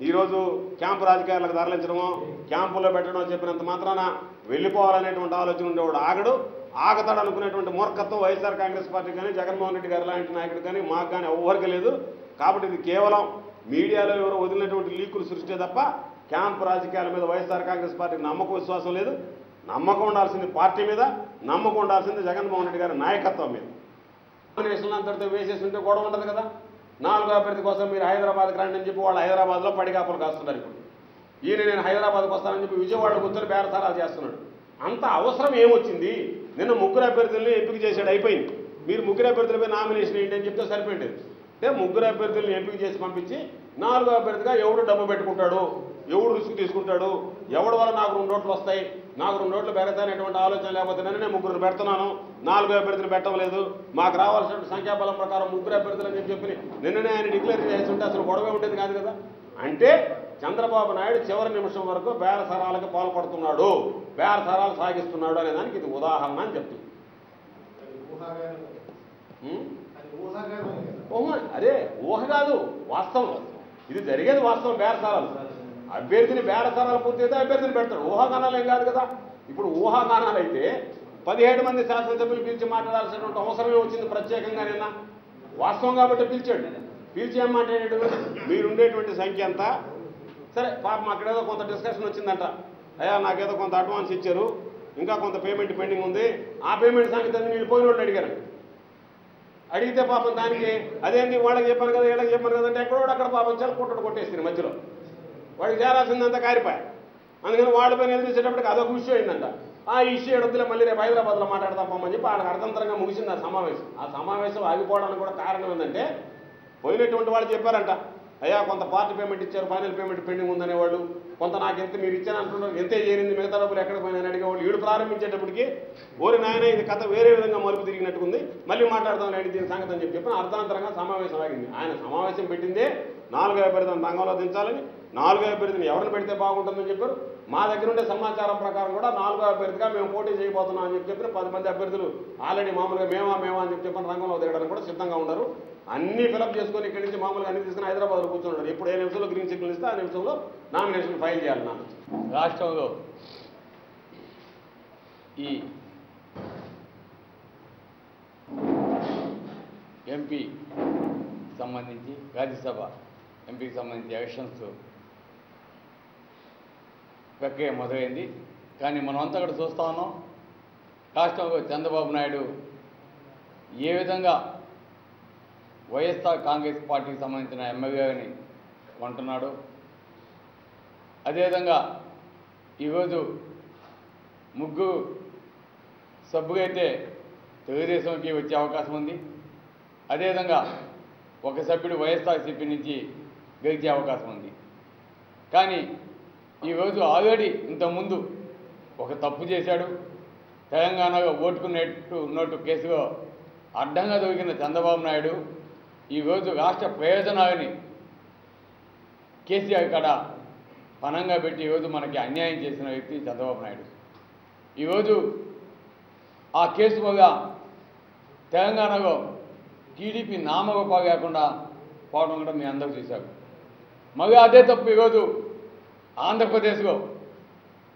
ఈరోజు క్యాంపు రాజకీయాలకు తరలించడమో క్యాంపుల్లో పెట్టడం చెప్పినంత మాత్రాన వెళ్ళిపోవాలనేటువంటి ఆలోచన ఉండేవాడు ఆగతాడు అనుకునేటువంటి మూర్ఖత్వం వైఎస్ఆర్ కాంగ్రెస్ పార్టీ కానీ జగన్మోహన్ రెడ్డి గారు లాంటి నాయకుడు కానీ మాకు కానీ ఎవ్వరికి లేదు. కాబట్టి ఇది కేవలం మీడియాలో ఎవరో వదిలినటువంటి లీకులు సృష్టి తప్ప క్యాంప్ రాజకీయాల మీద వైఎస్ఆర్ కాంగ్రెస్ పార్టీకి నమ్మకం విశ్వాసం లేదు. నమ్మకం ఉండాల్సింది పార్టీ మీద, నమ్మకం ఉండాల్సింది జగన్మోహన్ రెడ్డి గారి నాయకత్వం మీద. నామినేషన్లు అంతటితో వేసేసి ఉంటే గొడవ ఉంటుంది కదా. 4వ అభ్యర్థి కోసం మీరు హైదరాబాద్కి రండి అని చెప్పి వాళ్ళు హైదరాబాద్లో పడిగాపులు కాస్తున్నారు. ఇప్పుడు ఈయన నేను హైదరాబాద్కి వస్తానని చెప్పి విజయవాడలో కూర్చొని బేరసారాలు చేస్తున్నాడు. అంత అవసరం ఏమొచ్చింది? నిన్న 3 అభ్యర్థుల్ని ఎంపిక చేసాడు, అయిపోయింది. మీరు 3 అభ్యర్థులపై నామినేషన్ ఏంటి అని చెప్తే సరిపోయింది. అంటే 3 అభ్యర్థుల్ని ఎంపిక చేసి పంపించి 4వ అభ్యర్థిగా ఎవడు డబ్బు పెట్టుకుంటాడు, ఎవడు రిస్క్ తీసుకుంటాడు, ఎవడి వల్ల నాకు 2 ఓట్లు వస్తాయి, నాకు 2 ఓట్లు పెడతానేటువంటి ఆలోచన లేకపోతే నేను 3 పెడుతున్నాను, 4వ అభ్యర్థిని పెట్టలేదు, మాకు రావాల్సిన సంఖ్యాబలం ప్రకారం 3 అభ్యర్థులు అని చెప్పి నిన్ననే ఆయన డిక్లేర్ చేస్తుంటే అసలు గొడవ ఉండేది కాదు కదా. అంటే చంద్రబాబు నాయుడు చివరి నిమిషం వరకు బేరసారాలకు పాల్పడుతున్నాడు, బేరసారాలు సాగిస్తున్నాడు అనే దానికి ఇది ఉదాహరణ అని చెప్తుంది. అదే ఊహ కాదు, వాస్తవం. ఇది జరిగేది వాస్తవం. బేరసారాలు అభ్యర్థిని బేరసారాలు పూర్తయితే అభ్యర్థిని పెడతాడు. ఊహాగానాలు ఏం కాదు కదా. ఇప్పుడు ఊహాగానాలు అయితే 17 మంది శాసనసభ్యులు పిలిచి మాట్లాడాల్సినటువంటి అవసరమే వచ్చింది ప్రత్యేకంగా. నిన్న వాస్తవం కాబట్టి పిలిచాడు. పిలిచి ఏం మాట్లాడాడు? మీరుండేటువంటి సంఖ్య అంతా సరే, పాపం అక్కడేదో కొంత డిస్కషన్ వచ్చిందంట. అయ్యా నాకేదో కొంత అడ్వాన్స్ ఇచ్చారు, ఇంకా కొంత పేమెంట్ పెండింగ్ ఉంది, ఆ పేమెంట్ సంగతి నేను పోయిన వాళ్ళు అడిగారు. అడిగితే పాపం దానికి అదేంటి వాళ్ళకి చెప్పాను కదా, వీళ్ళకి చెప్పాను కదా అంటే ఎక్కడో అక్కడ పాపం చెలకొట్టడు కొట్టేస్తుంది మధ్యలో. వాడికి చేరాల్సిందంతా కారిపోయా. అందుకని వాళ్ళపై నిలదీసేటప్పటికి అదొక ఇష్యూ అయిందంట. ఆ ఇష్యూ ఎడొద్దులే, మళ్ళీ రేపు హైదరాబాద్లో మాట్లాడతాం పోమని చెప్పి వాళ్ళకి అర్థంతరంగా ముగిసింది ఆ సమావేశం. ఆ సమావేశం ఆగిపోవడానికి కూడా కారణం ఏంటంటే పోయినటువంటి వాళ్ళు చెప్పారంట, అయ్యా కొంత పార్టీ పేమెంట్ ఇచ్చారు, ఫైనల్ పేమెంట్ పెండింగ్ ఉందనేవాళ్ళు, కొంత నాకు ఎంత మీరు ఇచ్చాను అంటున్నారు, ఎంతే చేరింది, మిగతా డబ్బులు ఎక్కడ పోయినాయని అడిగేవాళ్ళు. వీడు ప్రారంభించేటప్పటికి ఓరి నాయన ఇది కథ వేరే విధంగా మలుపు తిరిగినట్టుకుంది, మళ్ళీ మాట్లాడదాం అండి దీని సంగతి అని చెప్పి అర్థాంతరంగా సమావేశం ఆగింది. ఆయన సమావేశం పెట్టిందే 4వ అభ్యర్థిని రంగంలో దించాలని, 4వ అభ్యర్థిని ఎవరిని పెడితే బాగుంటుందని చెప్పారు. మా దగ్గర ఉండే సమాచారం ప్రకారం కూడా 4వ అభ్యర్థిగా మేము పోటీ చేయబోతున్నాం అని చెప్పి 10 మంది అభ్యర్థులు ఆల్రెడీ మామూలుగా మేమా అని చెప్పి రంగంలో దిగడానికి కూడా సిద్ధంగా ఉన్నారు. అన్నీ ఫిలప్ చేసుకొని ఇక్కడి నుంచి మామూలుగా అన్ని తీసుకుని హైదరాబాద్లో కూర్చున్నాడు. ఎప్పుడు ఏ నిమిషంలో గ్రీన్ సిగ్నల్ ఇస్తే ఆ నిమిషంలో నామినేషన్ ఫైల్ చేయాలి. నాకు రాష్ట్రంలో ఈ ఎంపీ సంబంధించి రాజ్యసభ ఎంపీకి సంబంధించి ఎలక్షన్స్ ప్రక్రియ మొదలైంది. కానీ మనమంతా కూడా చూస్తా ఉన్నాం, రాష్ట్రంలో చంద్రబాబు నాయుడు ఏ విధంగా వైఎస్ఆర్ కాంగ్రెస్ పార్టీకి సంబంధించిన ఎమ్మెల్యేని కొంటున్నాడు. అదేవిధంగా ఈరోజు 3 సభ్యులైతే తెలుగుదేశంకి వచ్చే అవకాశం ఉంది. అదేవిధంగా 1 సభ్యుడు వైఎస్ఆర్సీపీ నుంచి గెలిచే అవకాశం ఉంది. కానీ ఈరోజు ఆల్రెడీ ఇంతకుముందు ఒక తప్పు చేశాడు. తెలంగాణలో ఓటుకు నోటు కేసులో అడ్డంగా దొరికిన చంద్రబాబు నాయుడు ఈరోజు రాష్ట్ర ప్రయోజనాలని కేసీఆర్ కాడ పనంగా పెట్టి ఈరోజు మనకి అన్యాయం చేసిన వ్యక్తి చంద్రబాబు నాయుడు. ఈరోజు ఆ కేసు వల్ల తెలంగాణలో టీడీపీ నామరూపాలు లేకుండా పోవడం కూడా మీ అందరూ చూశారు. మళ్ళీ అదే తప్పు ఈరోజు ఆంధ్రప్రదేశ్లో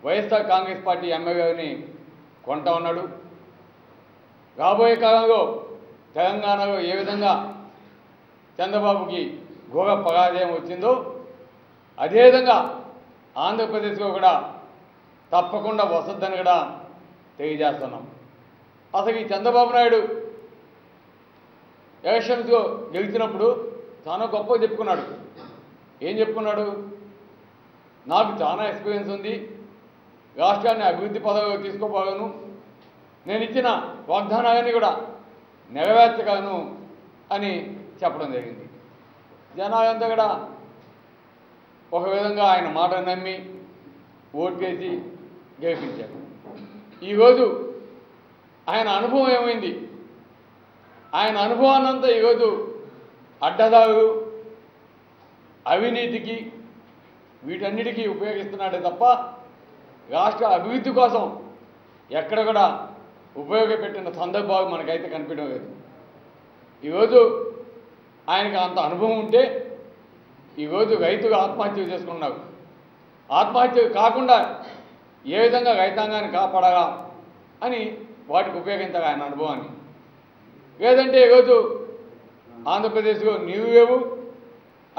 వైఎస్ఆర్ కాంగ్రెస్ పార్టీ ఎమ్మెల్యేని కొంటా ఉన్నాడు. రాబోయే కాలంలో తెలంగాణలో ఏ విధంగా చంద్రబాబుకి ఘోర పరాజయం వచ్చిందో అదేవిధంగా ఆంధ్రప్రదేశ్లో కూడా తప్పకుండా వసద్దని కూడా తెలియజేస్తున్నాం. అసలు ఈ చంద్రబాబు నాయుడు ఎలక్షన్స్లో గెలిచినప్పుడు చాలా గొప్పగా చెప్పుకున్నాడు. ఏం చెప్పుకున్నాడు? నాకు చాలా ఎక్స్పీరియన్స్ ఉంది, రాష్ట్రాన్ని అభివృద్ధి పదవిలో తీసుకోపోగలను, నేను ఇచ్చిన వాగ్దానాలన్నీ కూడా నెరవేర్చగలను అని చెప్పడం జరిగింది. జనాలంతా కూడా ఒక విధంగా ఆయన మాట నమ్మి ఓట్లేసి గెలిపించారు. ఈరోజు ఆయన అనుభవం ఏమైంది? ఆయన అనుభవాన్నంతా ఈరోజు అడ్డదారులు, అవినీతికి, వీటన్నిటికీ ఉపయోగిస్తున్నాడే తప్ప రాష్ట్ర అభివృద్ధి కోసం ఎక్కడ కూడా ఉపయోగపెట్టిన సందర్భాలు మనకైతే కనిపించడం లేదు. ఈరోజు ఆయనకు అంత అనుభవం ఉంటే ఈరోజు రైతులు ఆత్మహత్యలు చేసుకున్నారు. ఆత్మహత్యలు కాకుండా ఏ విధంగా రైతాంగాన్ని కాపాడాలా అని వాటికి ఉపయోగించాలి ఆయన అనుభవాన్ని. లేదంటే ఈరోజు ఆంధ్రప్రదేశ్లో నీరు లేవు,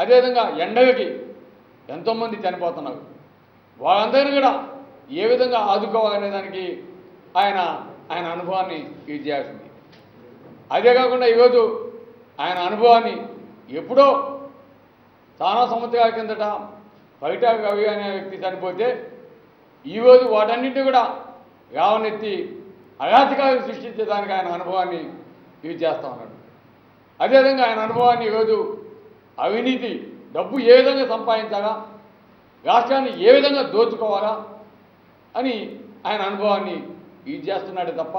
అదేవిధంగా ఎండగకి ఎంతోమంది చనిపోతున్నారు. వాళ్ళందరినీ కూడా ఏ విధంగా ఆదుకోవాలనే దానికి ఆయన అనుభవాన్ని యూజ్ చేయాల్సింది. అదే కాకుండా ఈరోజు ఆయన అనుభవాన్ని ఎప్పుడో చాలా సంవత్సరాల కిందట బయట కవి అనే వ్యక్తి చనిపోతే ఈరోజు వాటన్నింటినీ కూడా రావనెత్తి అరాచకాలు సృష్టించేదానికి ఆయన అనుభవాన్ని యూజ్ చేస్తూ ఉన్నాడు. అదేవిధంగా ఆయన అనుభవాన్ని ఈరోజు అవినీతి డబ్బు ఏ విధంగా సంపాదించాలా, రాష్ట్రాన్ని ఏ విధంగా దోచుకోవాలా అని ఆయన అనుభవాన్ని యూజ్ చేస్తున్నాడే తప్ప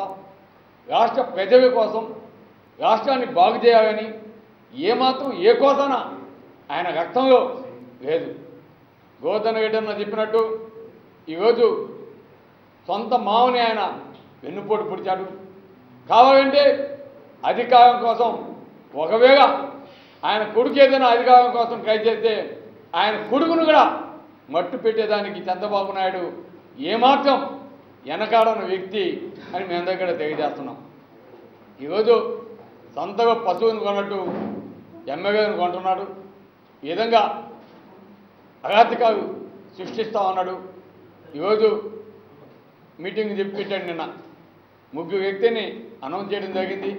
రాష్ట్ర ప్రజల కోసం రాష్ట్రాన్ని బాగు చేయాలని ఏమాత్రం ఏ కోసన ఆయన రక్తంలో లేదు. గోవర్ధన్ రెడ్డి అన్న చెప్పినట్టు ఈరోజు సొంత మావని ఆయన వెన్నుపోటు పొడిచాడు. కావాలంటే అధికారం కోసం ఒకవేళ ఆయన కొడుకు ఏదైనా అధికారం కోసం ట్రై చేస్తే ఆయన కొడుకును కూడా మట్టు పెట్టేదానికి చంద్రబాబు నాయుడు ఏమాత్రం వెనకాడని వ్యక్తి అని మేము దగ్గర తెలియజేస్తున్నాం. ఈరోజు సొంతగా పశువుని కొన్నట్టు ఎమ్మెల్యేను కొంటున్నాడు. ఈ విధంగా అరాచకాలు సృష్టిస్తూ ఉన్నాడు. ఈరోజు మీటింగ్ చెప్పి పెట్టాడు. నిన్న 3 వ్యక్తిని అనౌన్స్ చేయడం జరిగింది.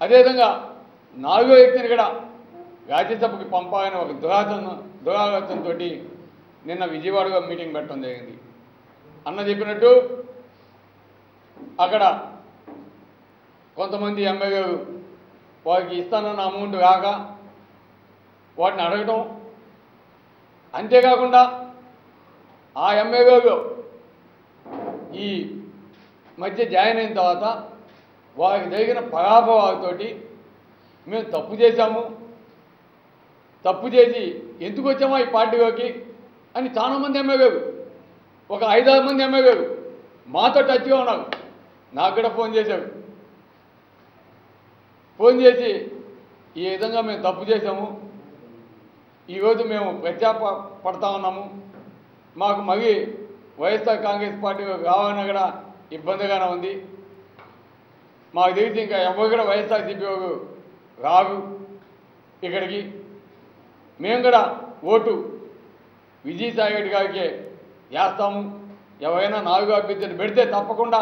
అదేవిధంగా 4వ వ్యక్తిని కూడా రాజ్యసభకి పంపాలని ఒక దురాలోచనతో నిన్న విజయవాడలో మీటింగ్ పెట్టడం జరిగింది. అన్న చెప్పినట్టు అక్కడ కొంతమంది ఎమ్మెల్యేలు వారికి ఇస్తానన్న అమౌంట్ కాక వాటిని అడగటం, అంతేకాకుండా ఆ ఎమ్మెల్యేలు ఈ మధ్య జాయిన్ అయిన తర్వాత వారికి జరిగిన పరాభవాలతోటి మేము తప్పు చేశాము, తప్పు చేసి ఎందుకు వచ్చామో ఈ పార్టీలోకి అని చాలామంది ఎమ్మెల్యేలు, ఒక 5-6 మంది ఎమ్మెల్యేలు మాతో టచ్గా ఉన్నారు. నాకు కూడా ఫోన్ చేశారు. ఫోన్ చేసి ఈ విధంగా మేము తప్పు చేశాము, ఈరోజు మేము పడతా ఉన్నాము, మాకు మళ్ళీ వైఎస్ఆర్ కాంగ్రెస్ పార్టీ రావాలన్నా కూడా ఇబ్బందిగానే ఉంది, మాకు తెలిసి ఇంకా ఎవరు కూడా వైఎస్ఆర్సీపీ రారు ఇక్కడికి, మేము కూడా ఓటు విజయసాయి రెడ్డి గారికి వేస్తాము, ఎవరైనా 4వ అభ్యర్థిని పెడితే తప్పకుండా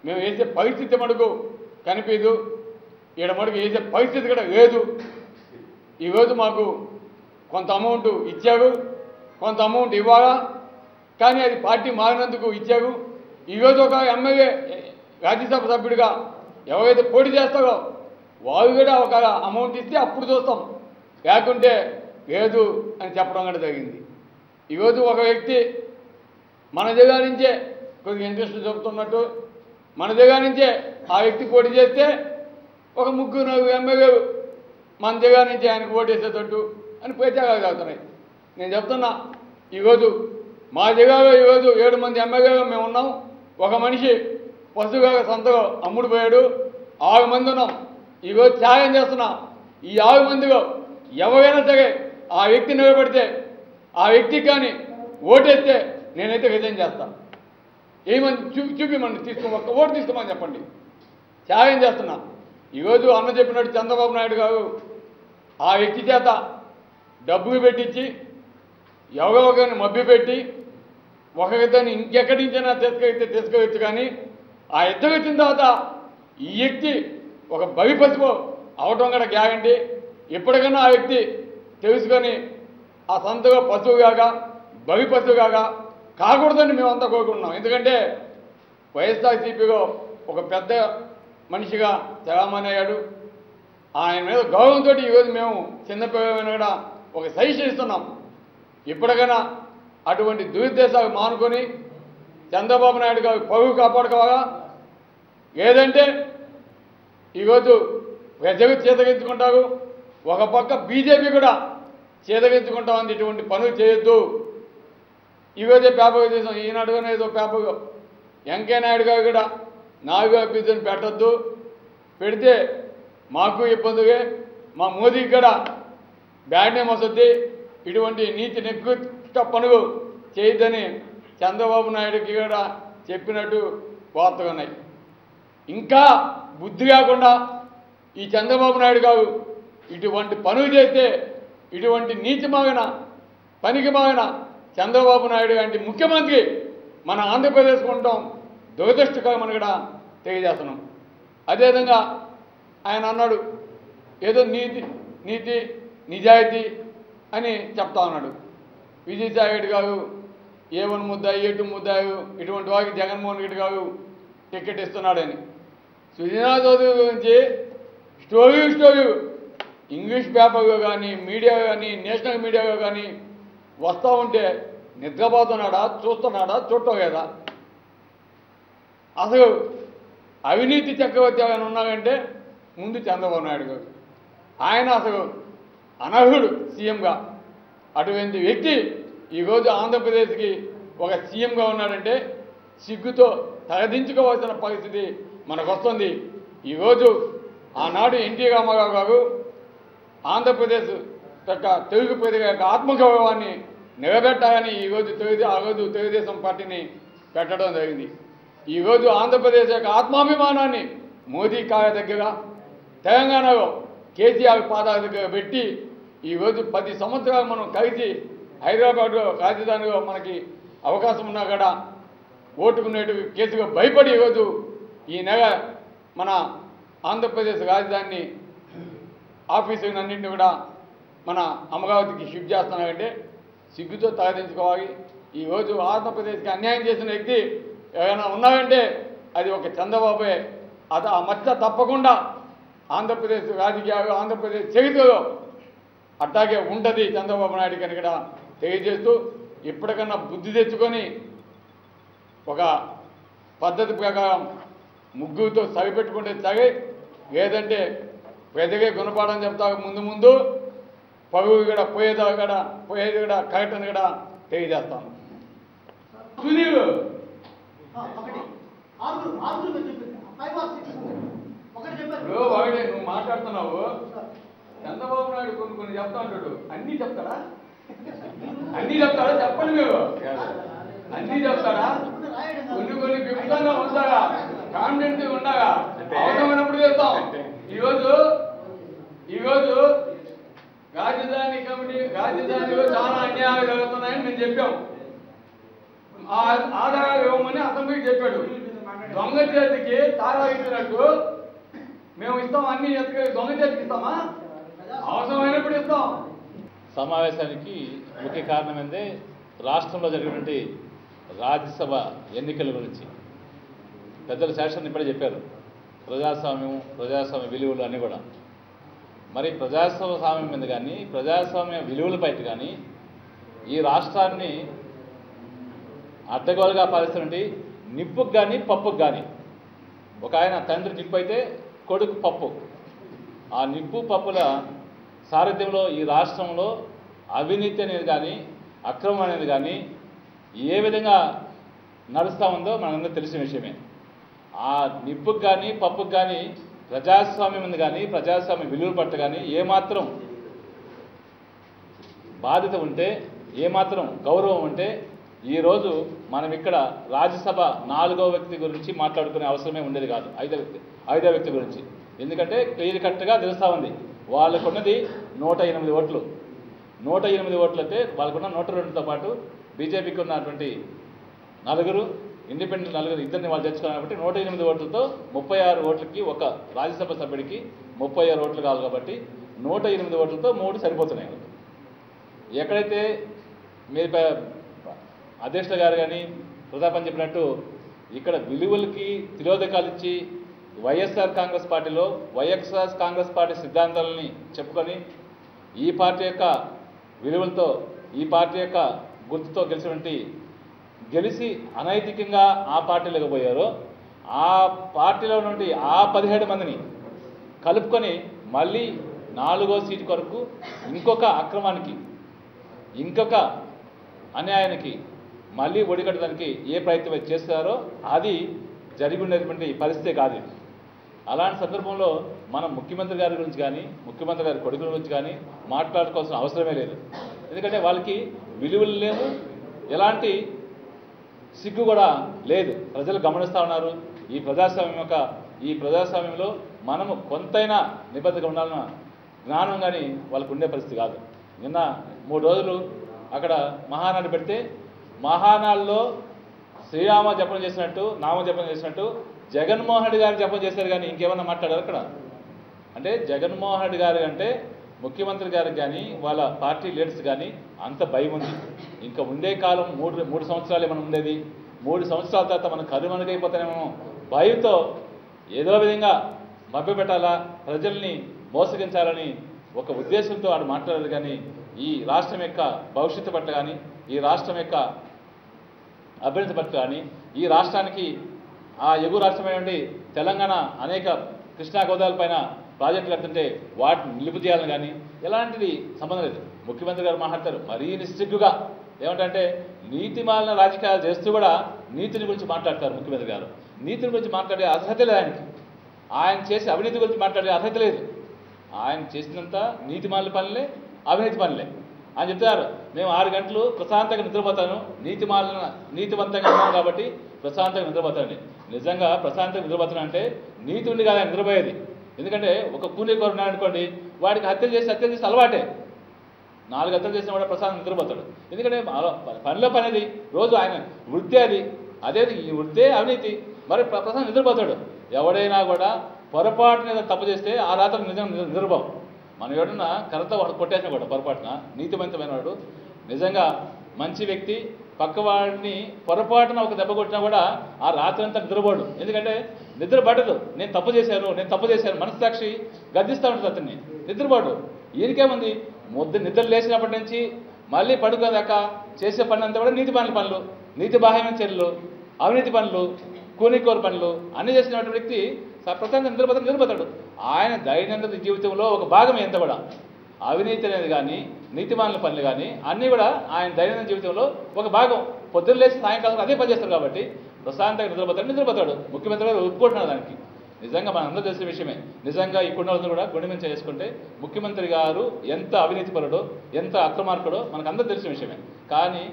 మేము వేసే పరిస్థితి మటుకు కనిపించదు, ఈడ మటుకు వేసే పరిస్థితి కూడా లేదు. ఈరోజు మాకు కొంత అమౌంట్ ఇచ్చారు, కొంత అమౌంట్ ఇవ్వాలా, కానీ అది పార్టీ మారినందుకు ఇచ్చారు. ఈరోజు ఒక ఎమ్మెల్యే రాజ్యసభ సభ్యుడిగా ఎవరైతే పోటీ చేస్తారో వాళ్ళు కూడా ఒక అమౌంట్ ఇస్తే అప్పుడు చూస్తాం, లేకుంటే లేదు అని చెప్పడం కూడా జరిగింది. ఈరోజు ఒక వ్యక్తి మన జిల్లా నుంచే కొద్దిగా ఇంట్రెస్ట్ చూపుతున్నట్టు మన జిల్లా నుంచే ఆ వ్యక్తి పోటీ చేస్తే ఒక 3-4 ఎమ్మెల్యేలు మన జిల్లా నుంచి ఆయనకు ఓటేసేటట్టు అని ప్రచారాలు జరుగుతున్నాయి. నేను చెప్తున్నా, ఈరోజు మా జిల్లాలో ఈరోజు 7 మంది ఎమ్మెల్యేలు మేము ఉన్నాం. ఒక మనిషి పశువుగా సొంతగా అమ్ముడు పోయాడు. 6 మంది ఉన్నాం. ఈరోజు త్యాగం చేస్తున్నాం. ఈ 6 మందిలో ఎవరైనా సరే ఆ వ్యక్తి నిలబడితే ఆ వ్యక్తికి కానీ ఓటేస్తే నేనైతే రిజైన్ చేస్తాను. ఏమని చూపిమని ఒక్క ఓటు తీసుకోమని చెప్పండి, త్యాగం చేస్తున్నా. ఈరోజు అన్న చెప్పినట్టు చంద్రబాబు నాయుడు గారు ఆ వ్యక్తి చేత డబ్బులు పెట్టించి ఎవరో ఒకరిని మభ్యపెట్టి ఒకరితోని ఇంకెక్కడి నుంచైనా తీసుకెళ్ళచ్చు, కానీ ఆ ఇద్దరు వచ్చిన తర్వాత ఈ వ్యక్తి ఒక బలిపశువు అవటం కూడా గ్యారంటీ. ఎప్పటికైనా ఆ వ్యక్తి తెలుసుకొని ఆ సొంతగా పశువుగా బలిపశువుగా కాకూడదని మేమంతా కోరుకుంటున్నాం. ఎందుకంటే వైఎస్ఆర్సీపీలో ఒక పెద్ద మనిషిగా చలామణి అయ్యాడు. ఆయన మీద గౌరవంతో ఈరోజు మేము చిన్నపిల్లలైనా కూడా ఒక సజెషన్ ఇస్తున్నాం. ఇప్పటికైనా అటువంటి దురుద్దేశాలు మానుకొని చంద్రబాబు నాయుడు గారు పరువు కాపాడుకోవాలా, లేదంటే ఈరోజు ప్రజలు చేతగించుకుంటారు, ఒక పక్క బీజేపీ కూడా చేతగించుకుంటామని ఇటువంటి పనులు చేయొద్దు. ఈరోజే పేపర్ చేసాం, ఈనాడుగానే ఏదో పేపర్ వెంకయ్య నాయుడు గారు కూడా 4వ అభ్యర్థిని పెట్టద్దు, పెడితే మాకు ఇబ్బందిగా మా మోదీకి కూడా బ్యాడ్ నేమ్ వస్తుంది, ఇటువంటి నీతి నికృష్ట పనులు చేయొద్దని చంద్రబాబు నాయుడుకి కూడా చెప్పినట్టు వార్తలు ఉన్నాయి. ఇంకా బుద్ధి కాకుండా ఈ చంద్రబాబు నాయుడు గారు ఇటువంటి పనులు చేస్తే ఇటువంటి నీచమైన పనికిమాలిన చంద్రబాబు నాయుడు లాంటి ముఖ్యమంత్రి మన ఆంధ్రప్రదేశ్కు ఉండటం దురదృష్టకరమని కూడా తెలియజేస్తున్నాం. అదేవిధంగా ఆయన అన్నాడు ఏదో నీతి నిజాయితీ అని చెప్తా ఉన్నాడు. విజయసాయి రెడ్డి గారు ఏ1 ముద్దాయి ఏ2 ముద్దాయి ఇటువంటి వారికి జగన్మోహన్ రెడ్డి గారు టికెట్ ఇస్తున్నాడని. సుజనా చౌదరి గురించి స్టోరీ ఇంగ్లీష్ పేపర్లో కానీ మీడియాలో కానీ నేషనల్ మీడియాలో కానీ వస్తూ ఉంటే నిద్రపోతున్నాడా, చూస్తున్నాడా, చూడటం లేదా? అసలు అవినీతి చక్రవర్తి ఆయన ఉన్నారంటే ముందు చంద్రబాబు నాయుడు గారు. ఆయన అసలు అనర్హుడు సీఎంగా. అటువంటి వ్యక్తి ఈరోజు ఆంధ్రప్రదేశ్కి ఒక సీఎంగా ఉన్నాడంటే సిగ్గుతో తలదించుకోవాల్సిన పరిస్థితి మనకు వస్తుంది. ఈరోజు ఆనాడు ఎన్టీ రామారావు గారు ఆంధ్రప్రదేశ్ యొక్క తెలుగు ప్రజల యొక్క ఆత్మగౌరవాన్ని నిలబెట్టాలని ఆ రోజు తెలుగుదేశం పార్టీని పెట్టడం జరిగింది. ఈరోజు ఆంధ్రప్రదేశ్ యొక్క ఆత్మాభిమానాన్ని మోదీ కాళ్ళ దగ్గర, తెలంగాణలో కేసీఆర్ పాదాల దగ్గర పెట్టి ఈరోజు 10 సంవత్సరాలు మనం కలిసి హైదరాబాద్లో రాజధానిలో మనకి అవకాశం ఉన్నా కూడా ఓటుకునేటు కేసుగా భయపడి ఈరోజు ఈ నెల మన ఆంధ్రప్రదేశ్ రాజధాని ఆఫీసులన్నింటినీ కూడా మన అమరావతికి షిఫ్ట్ చేస్తున్నారంటే సిగ్గుతో తలదించుకోవాలి. ఈరోజు ఆంధ్రప్రదేశ్కి అన్యాయం చేసిన వ్యక్తి ఎవరైనా ఉన్నారంటే అది ఒక చంద్రబాబే. ఆ మచ్చ తప్పకుండా ఆంధ్రప్రదేశ్ రాజకీయాలు, ఆంధ్రప్రదేశ్ చరిత్రలో అట్టాగే ఉంటుంది చంద్రబాబు నాయుడు కనుక కూడా తెలియజేస్తూ ఇప్పటికన్నా బుద్ధి తెచ్చుకొని ఒక పద్ధతి ప్రకారం ముగ్గురుతో సరిపెట్టుకుంటే సరే, లేదంటే ప్రజలే గుణపాఠం చెప్తా ముందు పరువు కూడా పోయేది కూడా కరెక్ట్ అని కూడా తెలియజేస్తాను. సునీల్ ఒకటే నువ్వు మాట్లాడుతున్నావు. చంద్రబాబు నాయుడు కొన్ని చెప్తా ఉంటాడు. అన్నీ చెప్తాడా? చెప్పండి మీరు. అన్నీ చెప్తాడా? కొన్ని విపులంగా ఉండాలా, కాన్ఫిడెన్స్ ఉండాలా, అవసరమైనప్పుడు చేస్తాం. ఈరోజు రాజధానిలో చాలా అన్యాయాలు జరుగుతున్నాయని మేము చెప్పాం. ఆధారాలు ఇవ్వమని అసెంబ్లీకి చెప్పాడు. దొంగ చేతికి తారా ఇచ్చినట్టు మేము ఇస్తాం, అన్ని దొంగ చేతికి ఇస్తామా? అవసరమైనప్పుడు ఇస్తాం. సమావేశానికి ముఖ్య కారణం ఏంటంటే రాష్ట్రంలో జరిగినటువంటి రాజ్యసభ ఎన్నికల గురించి పెద్దలు శాసనం ఇప్పుడే చెప్పారు. ప్రజాస్వామ్య విలువలు అన్నీ కూడా. మరి ప్రజాస్వామ్యం మీద కానీ ప్రజాస్వామ్య విలువలపై కానీ ఈ రాష్ట్రాన్ని అడ్డగోలుగా పాలిస్తున్నటువంటి నిప్పుకు కానీ పప్పుకు కానీ, ఒక ఆయన తండ్రి నిప్పు అయితే కొడుకు పప్పు, ఆ నిప్పు పప్పుల సారథ్యంలో ఈ రాష్ట్రంలో అవినీతి అనేది కానీ అక్రమం అనేది కానీ ఏ విధంగా నడుస్తూ ఉందో మనందరూ తెలిసిన విషయమే. ఆ నిప్పుకు కానీ పప్పుకు కానీ ప్రజాస్వామ్యం ఉంది కానీ ప్రజాస్వామ్య విలువల పట్ల కానీ ఏమాత్రం బాధ్యత ఉంటే, ఏమాత్రం గౌరవం ఉంటే ఈరోజు మనం ఇక్కడ రాజ్యసభ 4వ వ్యక్తి గురించి మాట్లాడుకునే అవసరమే ఉండేది కాదు, 5వ వ్యక్తి గురించి. ఎందుకంటే క్లియర్ కట్గా తెలుస్తూ ఉంది. వాళ్ళకున్నది 108 ఓట్లు. 108 ఓట్లు అయితే వాళ్ళకున్న 102తో పాటు బీజేపీకి ఉన్నటువంటి 4 ఇండిపెండెంట్ 4 ఇద్దరిని వాళ్ళు తెచ్చుకున్నారు కాబట్టి 108 ఓట్లతో 36 ఓట్లకి ఒక రాజ్యసభ సభ్యుడికి 36 ఓట్లు కావాలి కాబట్టి 108 ఓట్లతో 3 సరిపోతున్నాయి. ఎక్కడైతే మీరు అధ్యక్షుల గారు కానీ ప్రతాపని చెప్పినట్టు ఇక్కడ విలువలకి తిరోధకాలు ఇచ్చి వైఎస్ఆర్ కాంగ్రెస్ పార్టీ సిద్ధాంతాలని చెప్పుకొని ఈ పార్టీ యొక్క విలువలతో, ఈ పార్టీ యొక్క గుర్తుతో గెలిచి అనైతికంగా ఆ పార్టీలోకి పోయారో ఆ పార్టీలో నుండి ఆ 17 మందిని కలుపుకొని మళ్ళీ 4వ సీటు కొరకు ఇంకొక అక్రమానికి, ఇంకొక అన్యాయానికి మళ్ళీ ఒడిగట్టడానికి ఏ ప్రయత్నం చేస్తారో అది జరిగి ఉండేటువంటి పరిస్థితే కాదు. అలాంటి సందర్భంలో మనం ముఖ్యమంత్రి గారి గురించి కానీ ముఖ్యమంత్రి గారి కొడుకుల గురించి కానీ మాట్లాడుకోవాల్సిన అవసరమే లేదు. ఎందుకంటే వాళ్ళకి విలువలు లేవు, ఎలాంటి సిగ్గు కూడా లేదు. ప్రజలు గమనిస్తూ ఉన్నారు. ఈ ప్రజాస్వామ్యంలో మనము కొంతైనా నిబద్ధగా ఉండాలన్న జ్ఞానం కానీ వాళ్ళకు ఉండే పరిస్థితి కాదు. నిన్న 3 రోజులు అక్కడ మహానాడు పెడితే మహానాడులో శ్రీరామ జపం చేసినట్టు నామ జపం చేసినట్టు జగన్మోహన్ రెడ్డి గారు జపం చేశారు, కానీ ఇంకేమన్నా మాట్లాడారు అక్కడ? అంటే జగన్మోహన్ రెడ్డి గారు అంటే ముఖ్యమంత్రి గారికి కానీ వాళ్ళ పార్టీ లీడర్స్ కానీ అంత భయం ఉంది. ఇంకా ఉండే కాలం మూడు సంవత్సరాలే మనం ఉండేది. 3 సంవత్సరాల తర్వాత మనం కరుమరుగైపోతామేమో భయంతో ఏదో విధంగా మభ్యపెట్టాలా, ప్రజల్ని మోసగించాలని ఒక ఉద్దేశంతో వాడు మాట్లాడారు. కానీ ఈ రాష్ట్రం యొక్క భవిష్యత్తు పట్ల కానీ, ఈ రాష్ట్రం యొక్క అభివృద్ధి పట్ల కానీ, ఈ రాష్ట్రానికి ఆ ఎగువ రాష్ట్రమైనటువంటి తెలంగాణ అనేక కృష్ణా గోదావరి పైన ప్రాజెక్టులు కడుతుంటే వాటిని నిలుపు చేయాలని కానీ ఎలాంటిది సంబంధం లేదు. ముఖ్యమంత్రి గారు మాట్లాడతారు మరీ నిస్సిగ్గుగా, ఏమంటే నీతిమాలిన రాజకీయాలు చేస్తూ కూడా నీతిని గురించి మాట్లాడతారు. ముఖ్యమంత్రి గారు నీతిని గురించి మాట్లాడే అర్హత లేదు ఆయనకి. ఆయన చేసే అవినీతి గురించి మాట్లాడే అర్హత లేదు. ఆయన చేసినంత నీతిమాలిన పనులే, అవినీతి పనులే. ఆయన చెప్తారు మేము 6 గంటలు ప్రశాంతంగా నిద్రపోతాను, నీతివంతంగా ఉన్నాం కాబట్టి ప్రశాంతంగా నిద్రపోతాను. నిజంగా ప్రశాంతంగా నిద్రపోతాను అంటే నీతి ఉండి కాదు ఆయన నిద్రపోయేది. ఎందుకంటే ఒక కూలీకోరు ఉన్నాడు అనుకోండి, వాడికి హత్యలు చేసి అలవాటే. 4 హత్యలు చేసిన వాడు ప్రశాంతంగా నిద్రపోతాడు. ఎందుకంటే పనిలో పనేది, రోజు ఆయన వృత్తి అది, అదేది ఈ వృత్తే అవినీతి, మరి ప్రశాంతంగా నిద్రపోతాడు. ఎవడైనా కూడా పొరపాటున తప్పు చేస్తే ఆ రాత్రి నిజంగా నిద్రపోం. మనం ఎవడన్నా కరెక్ట్గా వాడు కొట్టేసిన కూడా పొరపాటున నీతివంతమైన వాడు, నిజంగా మంచి వ్యక్తి, పక్కవాడిని పొరపాటున ఒక దెబ్బ కొట్టినా కూడా ఆ రాత్రి అంతా నిద్రపోడు. ఎందుకంటే నిద్ర పడదు. నేను తప్పు చేశాను మనస్సాక్షి గద్దిస్తూ ఉంటుంది అతన్ని. నిద్రపోడు. ఈయనకేముంది, నిద్ర లేచినప్పటి నుంచి మళ్ళీ పడుకోదాకా చేసే పని అంతా కూడా నీతి పనులు, నీతి బాహ్యమైన చర్యలు, అవినీతి పనులు, కూనికోరు పనులు అన్నీ చేసినటువంటి వ్యక్తి ప్రశాంతంగా నిద్రపోతాడు. ఆయన దైనందిన జీవితంలో ఒక భాగం ఎంత కూడా అవినీతి అనేది కానీ, నీతిమాలిన పనులు కానీ అన్నీ కూడా ఆయన దైనందిన జీవితంలో ఒక భాగం. పొద్దున్న లేచి సాయంకాలం అదే పని చేస్తారు కాబట్టి ప్రశాంతంగా నిద్రపోతాడు. ముఖ్యమంత్రి గారు ఒప్పుకుంటున్నారు దానికి. నిజంగా మన అందరూ తెలిసిన విషయమే. నిజంగా ఈ కొండలను కూడా గుండె మీద చేసుకుంటే ముఖ్యమంత్రి గారు ఎంత అవినీతిపరుడో, ఎంత అక్రమార్కుడో మనకు అందరూ తెలిసిన విషయమే. కానీ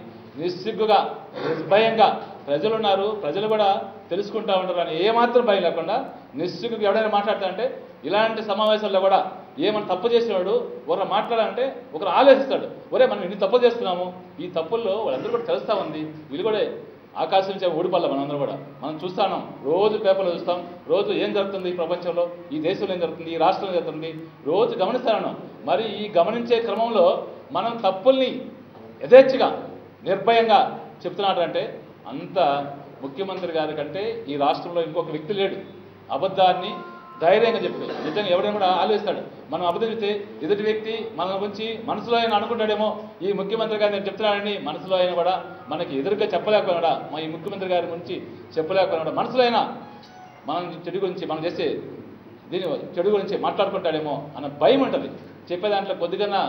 నిస్సిగ్గుగా, నిర్భయంగా ప్రజలున్నారు, ప్రజలు కూడా తెలుసుకుంటూ ఉంటారు అని ఏమాత్రం భయం లేకుండా నిస్సిగ్గుగా ఎవడైనా మాట్లాడతాడంటే, ఇలాంటి సమావేశాల్లో కూడా ఏమైనా తప్పు చేసినవాడు ఒకరు మాట్లాడాలంటే ఒకరు ఆలోచిస్తాడు. ఒరే మనం ఇన్ని తప్పులు చేస్తున్నాము, ఈ తప్పుల్లో వాళ్ళందరూ కూడా తెలుస్తూ ఉంది, వీళ్ళు కూడా ఆకాశం నుంచి ఊడిపల్ల మనందరూ కూడా మనం చూస్తాం. రోజు పేపర్లో చూస్తాం, రోజు ఏం జరుగుతుంది ఈ ప్రపంచంలో, ఈ దేశంలో ఏం జరుగుతుంది, ఈ రాష్ట్రంలో ఏం జరుగుతుంది, రోజు గమనిస్తాను. మరి ఈ గమనించే క్రమంలో మనం తప్పుల్ని యథేచ్ఛగా నిర్భయంగా చెప్తున్నాడంటే అంత ముఖ్యమంత్రి గారి కంటే ఈ రాష్ట్రంలో ఇంకొక వ్యక్తి లేడు. అబద్ధాన్ని ధైర్యంగా చెప్పి నిజంగా ఎవరైనా కూడా ఆలోచిస్తాడు. మనం అబద్ధం చెప్తే ఎదుటి వ్యక్తి మన గురించి మనసులో అయినా అనుకుంటాడేమో, ఈ ముఖ్యమంత్రి గారు నేను చెప్తున్నానని మనసులో అయినా కూడా మనకి ఎదురుగా చెప్పలేకపోయినా, మా ఈ ముఖ్యమంత్రి గారి గురించి చెప్పలేకపోయినా మనసులో అయినా మనం చెడు గురించి మనం చేసే చెడు గురించి మాట్లాడుకుంటాడేమో అన్న భయం ఉంటుంది. చెప్పే దాంట్లో కొద్దిగా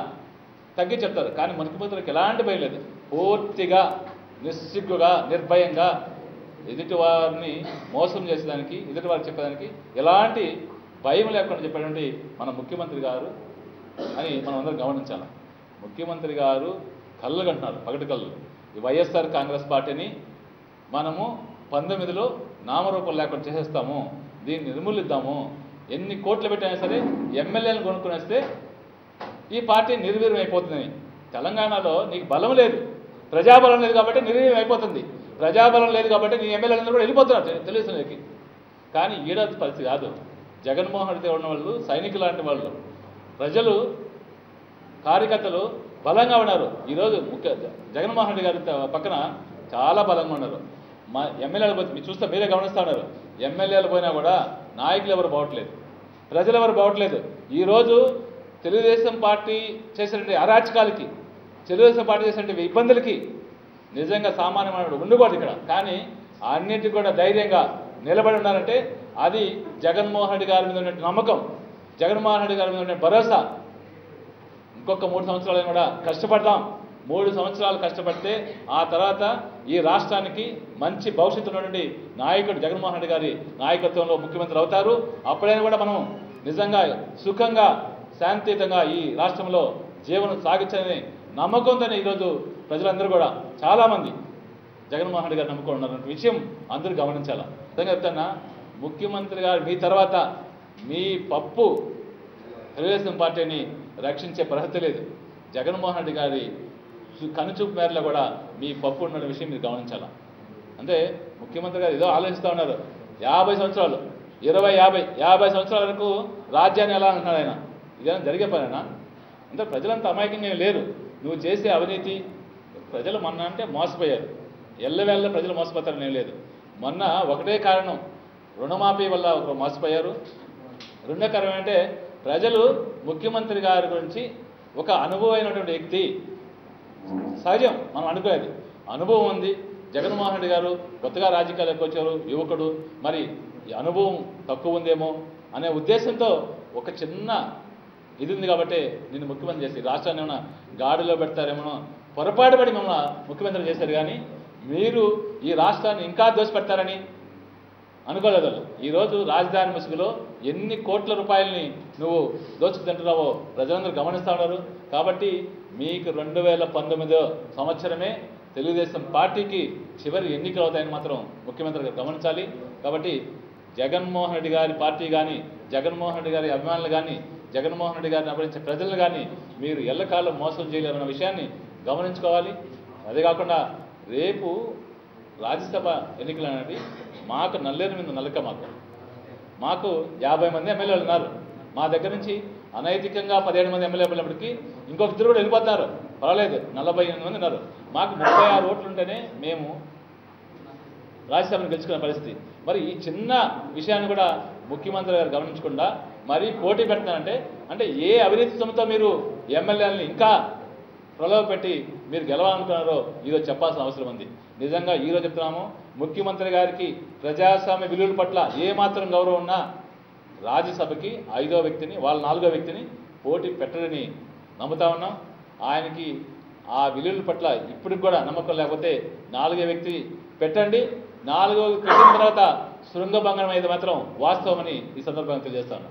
తగ్గి చెప్తారు. కానీ ముఖ్యమంత్రికి ఎలాంటి భయం లేదు. పూర్తిగా నిస్సిగ్గుగా, నిర్భయంగా ఎదుటి వారిని మోసం చేసేదానికి, ఎదుటి వారికి చెప్పేదానికి ఎలాంటి భయం లేకుండా చెప్పేటువంటి మన ముఖ్యమంత్రి గారు అని మనం అందరం గమనించాలి. ముఖ్యమంత్రి గారు కళ్ళు కంటున్నారు, పగటి కళ్ళు. ఈ వైఎస్ఆర్ కాంగ్రెస్ పార్టీని మనము 19లో నామరూపం లేకుండా చేసేస్తాము, దీన్ని నిర్మూలిద్దాము, ఎన్ని కోట్లు పెట్టినా సరే ఎమ్మెల్యేలను కొనుక్కునేస్తే ఈ పార్టీ నిర్వీర్యం అయిపోతుందని. తెలంగాణలో నీకు బలం లేదు, ప్రజాబలం లేదు కాబట్టి నిర్వీర్యం అయిపోతుంది. ప్రజాబలం లేదు కాబట్టి నీ ఎమ్మెల్యేలందరూ కూడా వెళ్ళిపోతున్నారు తెలుగుదేశానికి. కానీ ఈడది పరిస్థితి కాదు. జగన్మోహన్ రెడ్డి ఉన్న వాళ్ళు సైనికులు లాంటి వాళ్ళు, ప్రజలు, కార్యకర్తలు బలంగా ఉన్నారు. ఈరోజు జగన్మోహన్ రెడ్డి గారి పక్కన చాలా బలంగా ఉన్నారు. మా ఎమ్మెల్యేలు మీరు చూస్తే మీరే గమనిస్తూ ఉన్నారు. ఎమ్మెల్యేలు పోయినా కూడా నాయకులు ఎవరు బావట్లేదు, ప్రజలు ఎవరు బావట్లేదు. ఈరోజు తెలుగుదేశం పార్టీ చేసినటువంటి అరాచకాలకి, తెలుగుదేశం పార్టీ చేసినటువంటి ఇబ్బందులకి నిజంగా సామాన్యమైన ఉండకూడదు ఇక్కడ. కానీ అన్నింటికి కూడా ధైర్యంగా నిలబడి ఉన్నారంటే అది జగన్మోహన్ రెడ్డి గారి మీద ఉన్న నమ్మకం, జగన్మోహన్ రెడ్డి గారి మీద ఉన్న భరోసా. ఇంకొక 3 సంవత్సరాలు కూడా కష్టపడదాం. 3 సంవత్సరాలు కష్టపడితే ఆ తర్వాత ఈ రాష్ట్రానికి మంచి భవిష్యత్తు ఉన్నటువంటి నాయకుడు జగన్మోహన్ రెడ్డి గారి నాయకత్వంలో ముఖ్యమంత్రి అవుతారు. అప్పుడైనా కూడా మనం నిజంగా సుఖంగా, శాంతియుతంగా ఈ రాష్ట్రంలో జీవనం సాగించాలని నమ్మకంతోనే ఈరోజు ప్రజలందరూ కూడా చాలామంది జగన్మోహన్ రెడ్డి గారు నమ్ముకొని ఉన్నారన్న విషయం అందరూ గమనించాలి. నిజంగా చెప్తున్నా, ముఖ్యమంత్రి గారు మీ తర్వాత మీ పప్పు తెలుగుదేశం పార్టీని రక్షించే ప్రసక్తి లేదు. జగన్మోహన్ రెడ్డి గారి కనుచూపు మేరలో కూడా మీ పప్పు ఉన్న విషయం మీరు గమనించాలా. అంటే ముఖ్యమంత్రి గారు ఏదో ఆలోచిస్తూ ఉన్నారు. 50 సంవత్సరాలు 50 సంవత్సరాల వరకు రాజ్యాన్ని ఎలా అంటున్నాడు ఆయన. ఇదేనా జరిగే పనేనా? అంటే ప్రజలంతా అమాయకంగా లేరు. నువ్వు చేసే అవినీతి ప్రజలు మొన్న అంటే మోసపోయారు. ఎల్లవేళ్ళ ప్రజలు మోసపోతారని ఏం లేదు. మొన్న ఒకటే కారణం, రుణమాఫీ వల్ల ఒకరు మోసపోయారు. రెండో కారణం అంటే ప్రజలు ముఖ్యమంత్రి గారి గురించి ఒక అనుభవమైనటువంటి వ్యక్తి, సహజం మనం అనుకోలేదు, అనుభవం ఉంది. జగన్మోహన్ రెడ్డి గారు కొత్తగా రాజకీయాలకు వచ్చారు, యువకుడు, మరి ఈ అనుభవం తక్కువ ఉందేమో అనే ఉద్దేశంతో ఒక చిన్న ఇది ఉంది కాబట్టి నిన్ను ముఖ్యమంత్రి చేసి రాష్ట్రాన్ని ఏమైనా గాడిలో పెడతారేమో పొరపాటు పడి మమ్మల్ని ముఖ్యమంత్రి చేశారు. కానీ మీరు ఈ రాష్ట్రాన్ని ఇంకా దోసిపెడతారని అనుకోలేదు వాళ్ళు. ఈరోజు రాజధాని ముసుగులో ఎన్ని కోట్ల రూపాయలని నువ్వు దోచుకుతింటున్నావో ప్రజలందరూ గమనిస్తూ ఉన్నారు. కాబట్టి మీకు 2019 సంవత్సరమే తెలుగుదేశం పార్టీకి చివరి ఎన్నికలు అవుతాయని మాత్రం ముఖ్యమంత్రి గారు గమనించాలి. కాబట్టి జగన్మోహన్ రెడ్డి గారి పార్టీ కానీ, జగన్మోహన్ రెడ్డి గారి అభిమానులు కానీ, జగన్మోహన్ రెడ్డి గారిని అభినందించే ప్రజలను కానీ మీరు ఎల్లకాలం మోసం చేయలేరన్న విషయాన్ని గమనించుకోవాలి. అదే కాకుండా రేపు రాజ్యసభ ఎన్నికలు అనేది మాకు నల్లేరు మీద నలక. మాకు 50 మంది ఎమ్మెల్యేలు ఉన్నారు. మా దగ్గర నుంచి అనైతికంగా 17 మంది ఎమ్మెల్యేలు ఉన్నప్పటికీ ఇంకొక ఇద్దరు కూడా వెళ్ళిపోతున్నారు, పర్వాలేదు, 48 మంది ఉన్నారు. మాకు 36 ఓట్లు ఉంటేనే మేము రాజ్యసభను గెలుచుకునే పరిస్థితి. మరి ఈ చిన్న విషయాన్ని కూడా ముఖ్యమంత్రి గారు గమనించకుండా మరీ పోటీ పెడతానంటే అంటే ఏ అవినీతి సొమ్ముతో మీరు ఎమ్మెల్యేలని ఇంకా ప్రలోభ పెట్టి మీరు గెలవాలనుకున్నారో ఈరోజు చెప్పాల్సిన అవసరం ఉంది. నిజంగా ఈరోజు చెప్తున్నాము, ముఖ్యమంత్రి గారికి ప్రజాస్వామ్య విలువల పట్ల ఏమాత్రం గౌరవం ఉన్నా రాజ్యసభకి 5వ వ్యక్తిని, వాళ్ళ 4వ వ్యక్తిని పోటీ పెట్టడని నమ్ముతా ఉన్నాం. ఆయనకి ఆ విలువల పట్ల ఇప్పటికి కూడా నమ్మకం లేకపోతే 4వ వ్యక్తి పెట్టండి. 4వ వ్యక్తి పెట్టిన తర్వాత శృంగభంగం అయితే మాత్రం వాస్తవమని ఈ సందర్భంగా తెలియజేస్తాను.